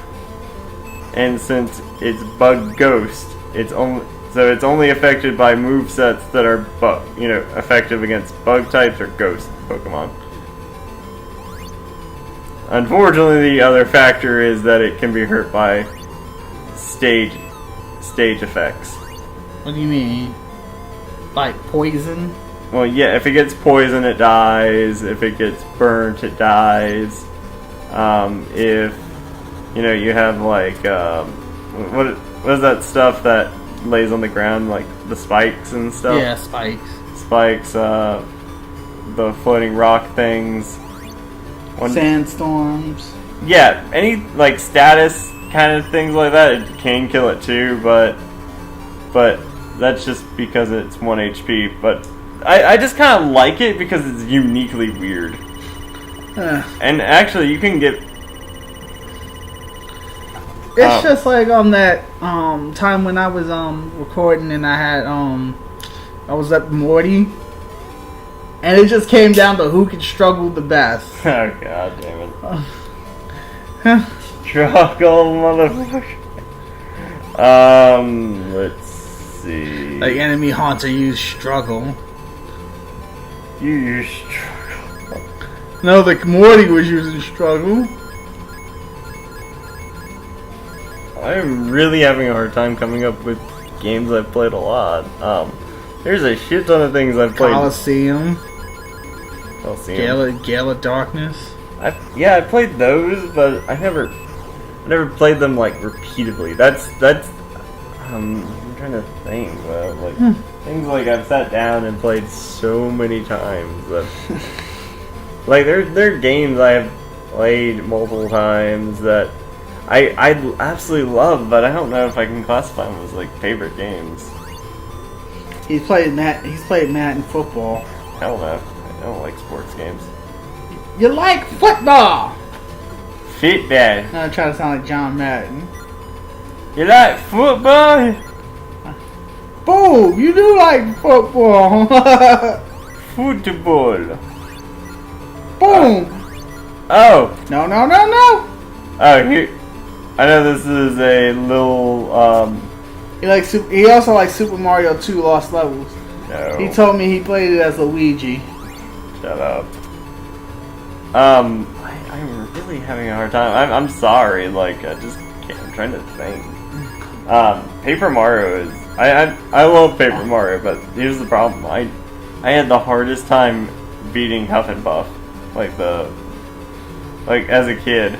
And since it's Bug Ghost, it's only So it's only affected by movesets that are effective against bug types or ghost Pokemon. Unfortunately, the other factor is that it can be hurt by stage effects. What do you mean? Like poison? Well, yeah, if it gets poison, it dies. If it gets burnt, it dies. If you have like what is that stuff that lays on the ground, like the spikes and stuff? Yeah, spikes. Spikes, the floating rock things. Sandstorms. Yeah, any like status kind of things like that, it can kill it too, but that's just because it's 1 HP. But I just kind of like it because it's uniquely weird. And actually, you can get... It's just like on that time when I was recording and I was at Morty, and it just came down to who could struggle the best. Oh god damn it! Struggle, motherfucker. Let's see. Like Enemy Haunter used struggle. You use struggle. No, the Morty was using struggle. I'm really having a hard time coming up with games I've played a lot. There's a shit ton of things I've played. Coliseum. Coliseum. Gale of Darkness. I played those, but I never played them like repeatedly. That's I'm trying to think. Like things like I've sat down and played so many times that like there are games I've played multiple times that I absolutely love, but I don't know if I can classify them as like favorite games. He's played Madden football. Hell no, I don't like sports games. You like football? Fit bad. No, I try to sound like John Madden. You like football? Boom! You do like football. Football. Boom! Oh. No. Oh, here. I know this is a little. He also likes Super Mario 2 Lost Levels. No. He told me he played it as Luigi. Shut up. I'm really having a hard time. I'm sorry. Like I just can't. I'm trying to think. Paper Mario is. I love Paper Mario, but here's the problem. I had the hardest time beating Huff and Puff, like as a kid.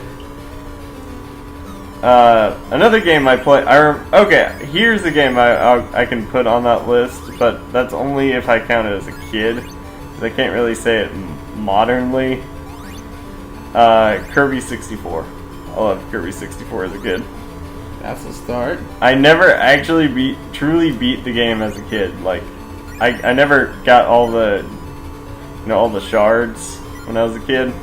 Another game I play. Okay, here's a game I can put on that list, but that's only if I count it as a kid, because I can't really say it modernly. Kirby 64. I love Kirby 64 as a kid. That's a start. I never actually truly beat the game as a kid. Like, I never got all the shards when I was a kid.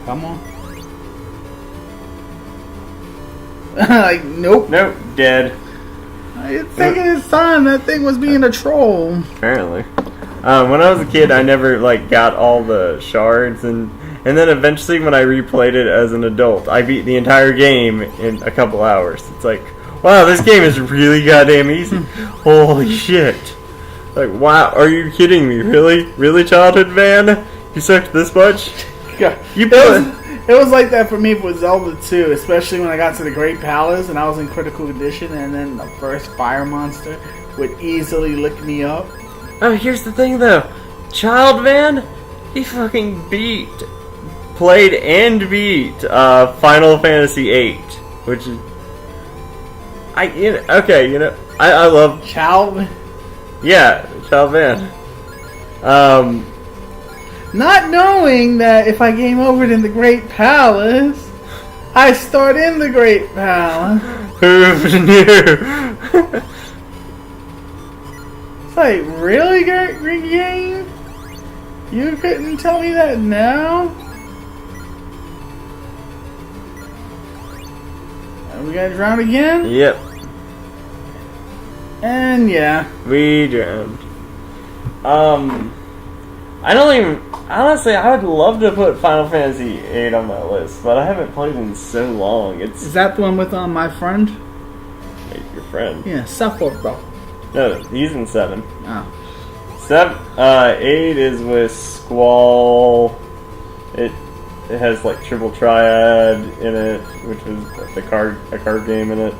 Come on. Like, nope. Nope, dead. It's taking its time. That thing was being a troll. Apparently. When I was a kid, I never got all the shards, and then eventually when I replayed it as an adult, I beat the entire game in a couple hours. It's like, wow, this game is really goddamn easy. Holy shit. Like, wow, are you kidding me? Really? Really, childhood man? You sucked this much? Yeah. It was like that for me with Zelda 2, especially when I got to the Great Palace and I was in critical condition, and then the first fire monster would easily lick me up. Oh, here's the thing though. Child man, he fucking played and beat Final Fantasy VIII, which is I love Child. Yeah, child man. Not knowing that if I game over in the Great Palace, I start in the Great Palace. Who knew? It's like, really, great game? You couldn't tell me that now? Are we gonna drown again? Yep. And yeah. We drowned. I don't even... Honestly, I would love to put Final Fantasy VIII on my list, but I haven't played in so long. Is that the one with my friend? Wait, your friend? Yeah, Suffolk, bro. No, he's in 7. Oh. 8 is with Squall. It has like Triple Triad in it, which was like a card game in it.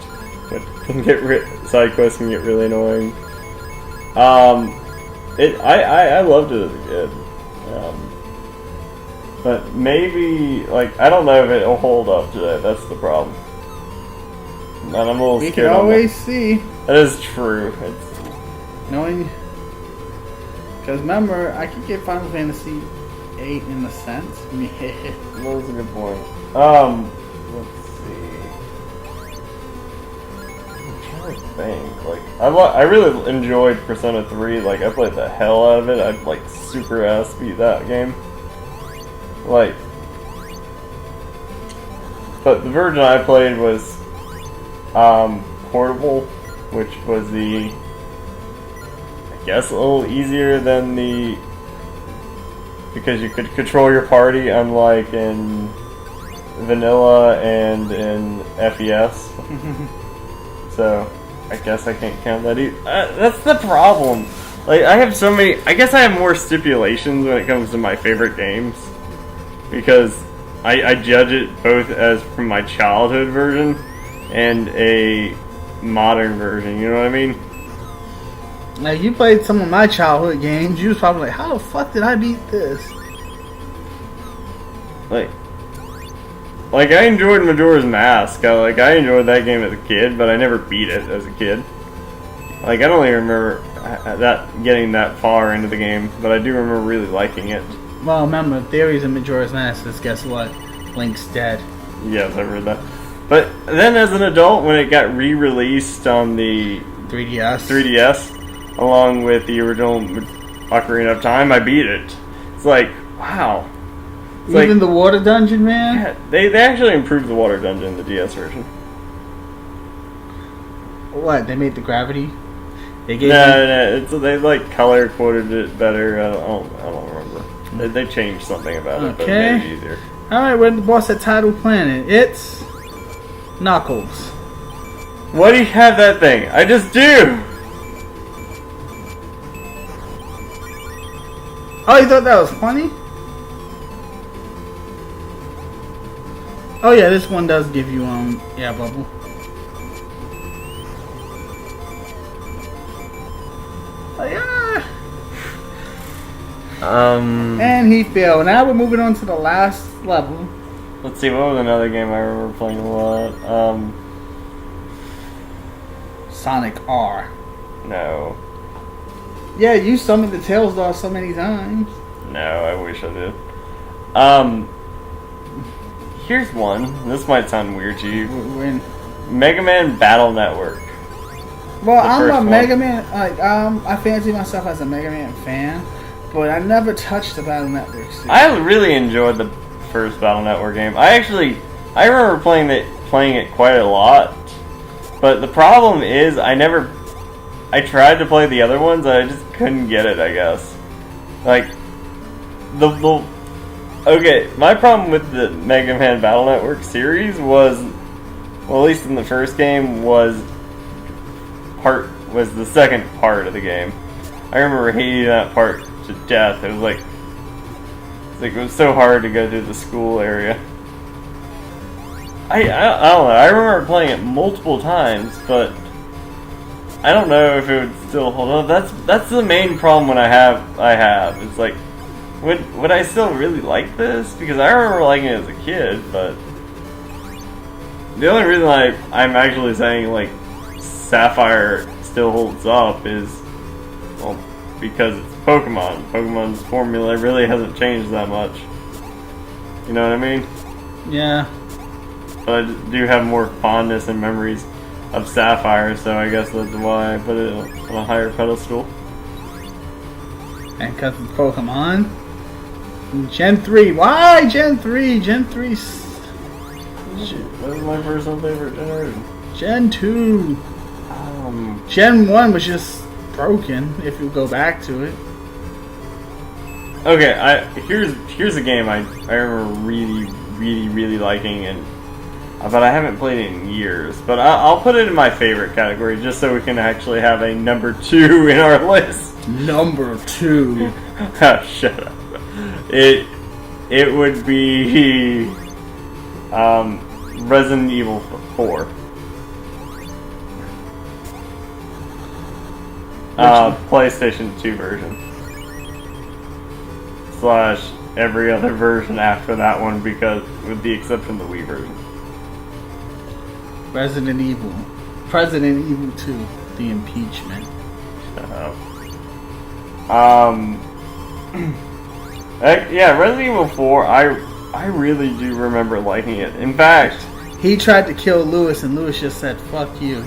But can get side quests can get really annoying. I loved it as a kid. But maybe like I don't know if it'll hold up today. That's the problem. And I'm a little we scared. We can always see. That is true. It's knowing. Because remember, I could get Final Fantasy VIII in a sense. That's a good point. Let's see. I'm trying to think. Like, I really enjoyed Persona 3. Like, I played the hell out of it. I'd like super ass beat that game. Like, but the version I played was portable, which was the. I guess a little easier than because you could control your party, unlike in vanilla and in FES. So I guess I can't count that either. That's the problem. Like I have so many. I guess I have more stipulations when it comes to my favorite games because I judge it both as from my childhood version and a modern version. You know what I mean? Like, you played some of my childhood games, you was probably like, how the fuck did I beat this? Like I enjoyed Majora's Mask. I enjoyed that game as a kid, but I never beat it as a kid. Like, I don't even remember getting that far into the game, but I do remember really liking it. Well, remember, theories of Majora's Mask is, guess what? Link's dead. Yes, I read that. But then as an adult, when it got re-released on the 3DS, along with the original Ocarina of Time, I beat it. It's like, wow. It's even the water dungeon, man? Yeah, they actually improved the water dungeon in the DS version. What? They made the gravity? They they like color coded it better. I don't remember. They changed something about it, but it made it easier. Alright, we're the boss at Tidal Planet. It's Knuckles. Why do you have that thing? I just do! Oh, you thought that was funny? Oh yeah, this one does give you yeah, bubble. Oh yeah. And he failed. Now we're moving on to the last level. Let's see, what was another game I remember playing a lot? Sonic R. No. Yeah, you summoned the Tails doll so many times. No, I wish I did. Here's one. This might sound weird to you. When? Mega Man Battle Network. Well, I'm a Mega Man. I fancy myself as a Mega Man fan, but I never touched the Battle Network series. I really enjoyed the first Battle Network game. I remember playing it quite a lot. But the problem is, I tried to play the other ones, and I just couldn't get it, I guess. Like, okay, my problem with the Mega Man Battle Network series was, well, at least in the first game, was the second part of the game. I remember hating that part to death. It was it was so hard to go through the school area. I don't know. I remember playing it multiple times, but I don't know if it would still hold up. That's the main problem I have. It's like, would I still really like this? Because I remember liking it as a kid, but the only reason I'm actually saying like Sapphire still holds up is, well, because it's Pokemon. Pokemon's formula really hasn't changed that much. You know what I mean? Yeah. But I do have more fondness and memories of Sapphire, so I guess that's why I put it on a higher pedestal. And because it's Pokemon. Gen 3. Why Gen 3? Gen 3. That was my first and favorite generation. Gen 2. Gen 1 was just broken, if you go back to it. Okay, here's a game I remember really liking, and but I haven't played it in years. But I'll put it in my favorite category just so we can actually have a number 2 in our list. Number 2. Oh, shut up. It would be Resident Evil 4. PlayStation 2 version. / every other version after that one, because with the exception of the Wii version. Resident Evil 2, the impeachment. Shut up. Yeah, Resident Evil 4, I really do remember liking it. In fact, he tried to kill Lewis, and Lewis just said, "Fuck you."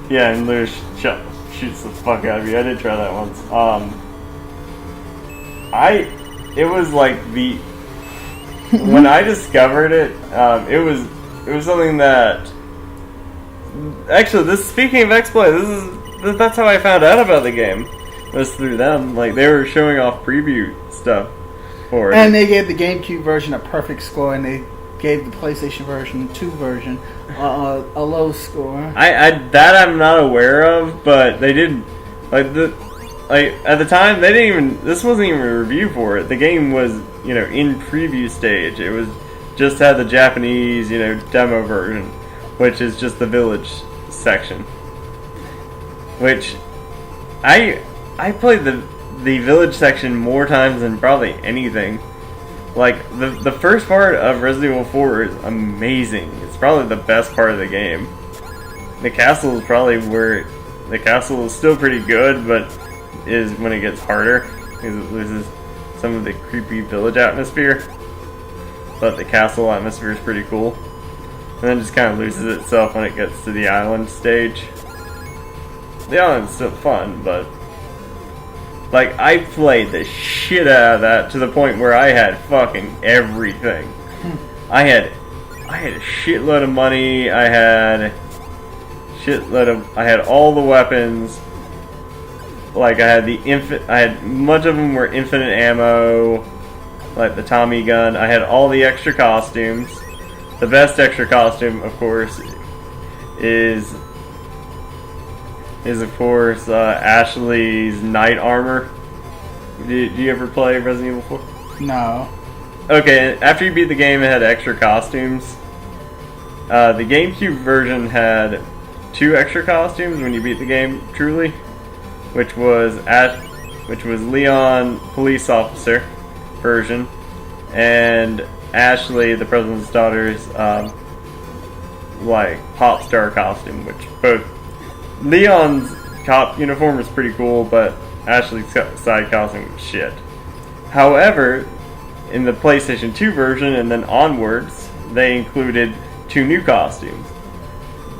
Yeah, and Lewis shoots the fuck out of you. I did try that once. It was like when I discovered it, it was something that actually, speaking of XPlay, that's how I found out about the game. Was through them. Like, they were showing off preview stuff for it. And they gave the GameCube version a perfect score, and they gave the PlayStation version 2 version a low score. That I'm not aware of, but they did at the time they didn't even. This wasn't even a review for it. The game was in preview stage. It was just had the Japanese demo version, which is just the village section. Which I played the village section more times than probably anything. Like, the first part of Resident Evil 4 is amazing. It's probably the best part of the game. The castle is probably the castle is still pretty good, but is when it gets harder, because it loses some of the creepy village atmosphere. But the castle atmosphere is pretty cool. And then just kind of loses itself when it gets to the island stage. The island's still fun, but like, I played the shit out of that to the point where I had fucking everything. I had a shitload of money. I had all the weapons. Like, I had much of them were infinite ammo, like the Tommy gun. I had all the extra costumes. The best extra costume, of course, is of course Ashley's knight armor. Did you ever play Resident Evil 4? No. Okay, after you beat the game, it had extra costumes. The GameCube version had 2 extra costumes when you beat the game truly, which was Leon police officer version, and Ashley, the president's daughter's like pop star costume, which both Leon's cop uniform is pretty cool, but Ashley's side costume was shit. However, in the PlayStation 2 version and then onwards, they included 2 new costumes.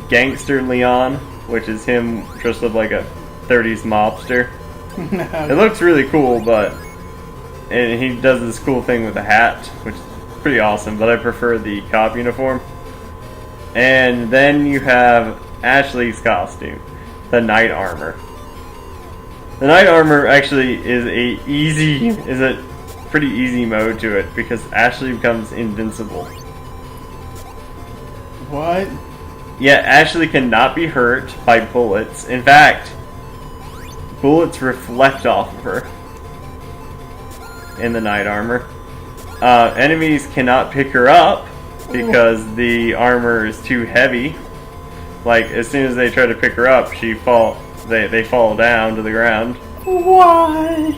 Gangster Leon, which is him dressed up like a 30s mobster. It looks really cool, and he does this cool thing with a hat, which is pretty awesome, but I prefer the cop uniform. And then you have Ashley's costume, the knight armor. The knight armor actually is a pretty easy mode to it, because Ashley becomes invincible. What? Yeah, Ashley cannot be hurt by bullets. In fact, bullets reflect off of her in the knight armor. Enemies cannot pick her up because the armor is too heavy. Like, as soon as they try to pick her up, they fall down to the ground. Why?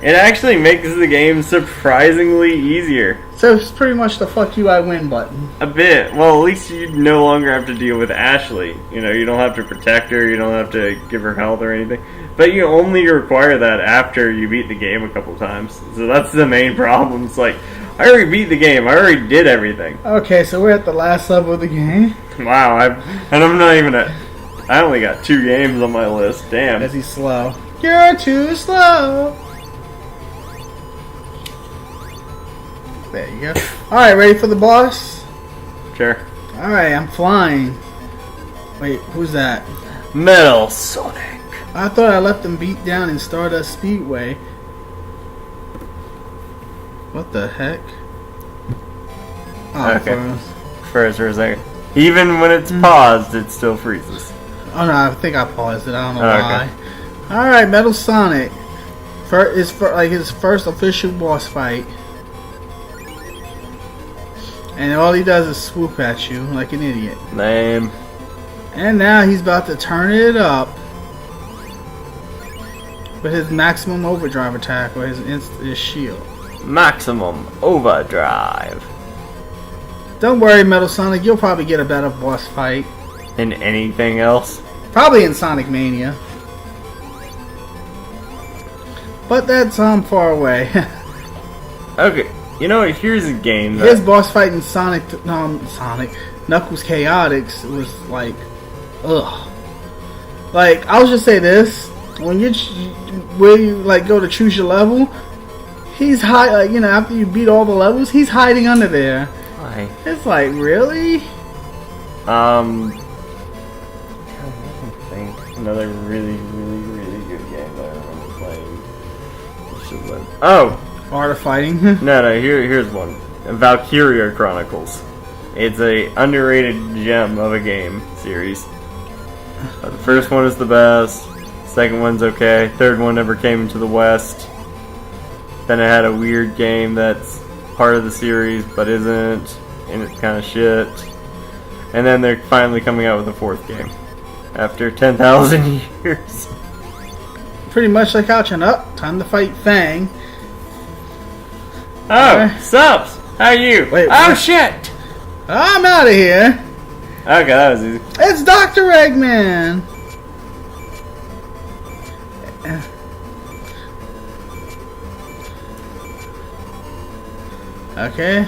It actually makes the game surprisingly easier. So it's pretty much the "fuck you, I win" button. A bit. Well, at least you no longer have to deal with Ashley. You don't have to protect her, you don't have to give her health or anything. But you only require that after you beat the game a couple times. So that's the main problem. It's like, I already beat the game, I already did everything. Okay, so we're at the last level of the game. Wow, I'm not even I only got 2 games on my list, damn. As he's slow. You're too slow. There you go. Alright, ready for the boss? Sure. Alright, I'm flying. Wait, who's that? Metal Sonic. I thought I left them beat down in Stardust Speedway. What the heck? Oh, okay. Froze for a second. Even when it's paused, it still freezes. Oh no, I think I paused it. I don't know why. Okay. Alright, Metal Sonic. His first official boss fight. And all he does is swoop at you like an idiot. Lame. And now he's about to turn it up with his maximum overdrive attack or his shield. Maximum overdrive. Don't worry, Metal Sonic. You'll probably get a better boss fight. In anything else? Probably in Sonic Mania. But that's far away. Okay, you know what? Here's a game that... His boss fight in Sonic Knuckles Chaotix was like, ugh. Like, I'll just say this: when you like go to choose your level, he's like, after you beat all the levels, he's hiding under there. Why? It's like, really? Another really good game that I remember playing. Oh! Art of Fighting? No, here's one. Valkyria Chronicles. It's a underrated gem of a game series. The first one is the best. Second one's okay. Third one never came to the West. Then it had a weird game that's part of the series but isn't, and it's kind of shit. And then they're finally coming out with a fourth game after 10,000 years. Pretty much like Ouchin Up. Time to fight Fang. Oh, Subs! How are you? Wait, oh, what? Shit! I'm out of here. Okay, that was easy. It's Dr. Eggman. Okay.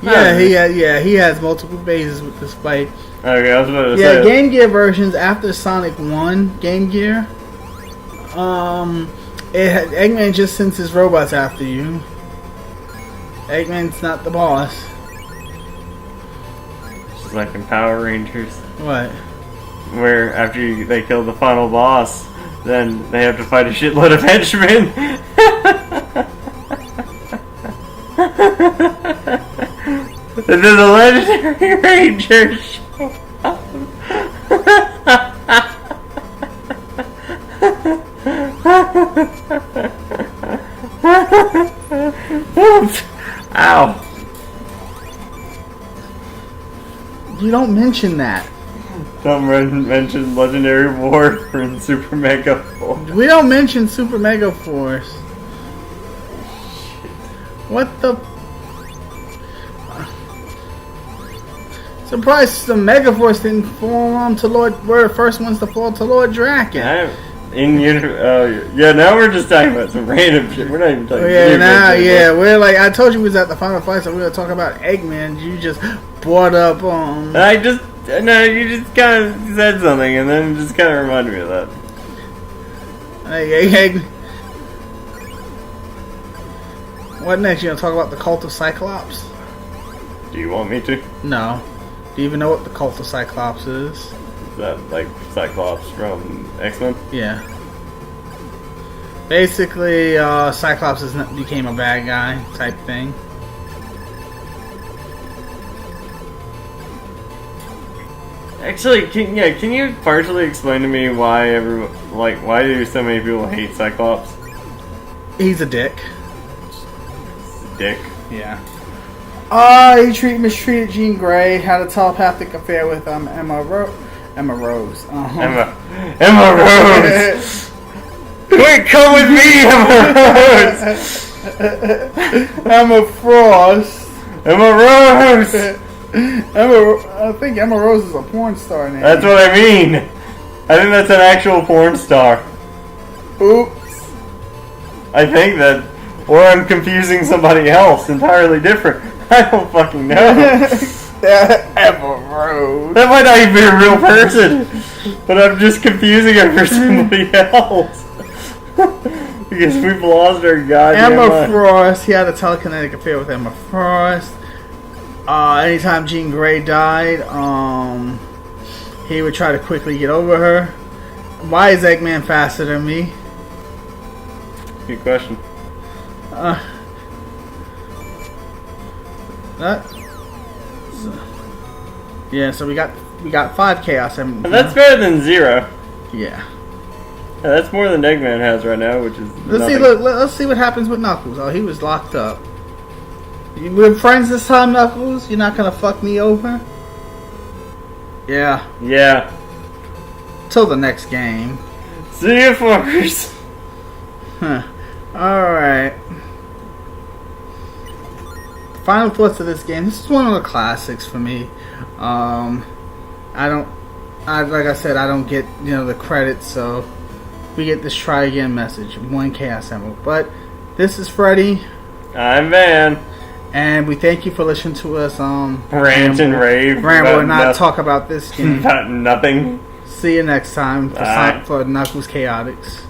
He has multiple phases with this fight. Okay, I was about to say. Game Gear versions after Sonic 1 Game Gear. Eggman just sends his robots after you. Eggman's not the boss. It's like in Power Rangers. What? Where after they kill the final boss, then they have to fight a shitload of henchmen. And then the legendary Rangers show up. Ow. You don't mention that. Don't mention Legendary Warrior and Super Mega Force. We don't mention Super Mega Force. What the... Surprised the Mega Force didn't fall to Lord... We're the first ones to fall to Lord Draken. Now we're just talking about some random shit. We're not even talking we're like... I told you we was at the final fight, so we were talking about Eggman. You just brought up... you just kind of said something, and then it just kind of reminded me of that. Hey. What next? You gonna talk about the Cult of Cyclops? Do you want me to? No. Do you even know what the Cult of Cyclops is? Is that like Cyclops from X-Men? Yeah. Basically, Cyclops became a bad guy type thing. Actually, can you partially explain to me why why do so many people hate Cyclops? He's a dick. Dick. Yeah. He mistreated Jean Grey, had a telepathic affair with Emma Rose. Emma Rose. Quick, come with me, Emma Rose. Emma Frost. Emma Rose. I think Emma Rose is a porn star name. That's what I mean. I think that's an actual porn star. Oops. I think that, or I'm confusing somebody else entirely different. I don't fucking know. Emma Rose. That might not even be a real person, but I'm just confusing her for somebody else. Because we've lost our goddamn Emma mind. Frost. He had a telekinetic affair with Emma Frost. Anytime Jean Grey died, he would try to quickly get over her. Why is Eggman faster than me? Good question. Yeah, so we got 5 Chaos Emeralds. And that's better than 0. Yeah. That's more than Eggman has right now, which is Let's see what happens with Knuckles. Oh, he was locked up. We're friends this time, Knuckles? You're not gonna fuck me over? Yeah. Yeah. Till the next game. See you, fuckers. Huh. Alright. Final thoughts of this game. This is one of the classics for me. Like I said, I don't get the credit, so we get this try again message. 1 Chaos Emerald. But this is Freddy. I'm Van. And we thank you for listening to us rant and rave. Ramble and not talk about this game. About nothing. See you next time for Knuckles Chaotix.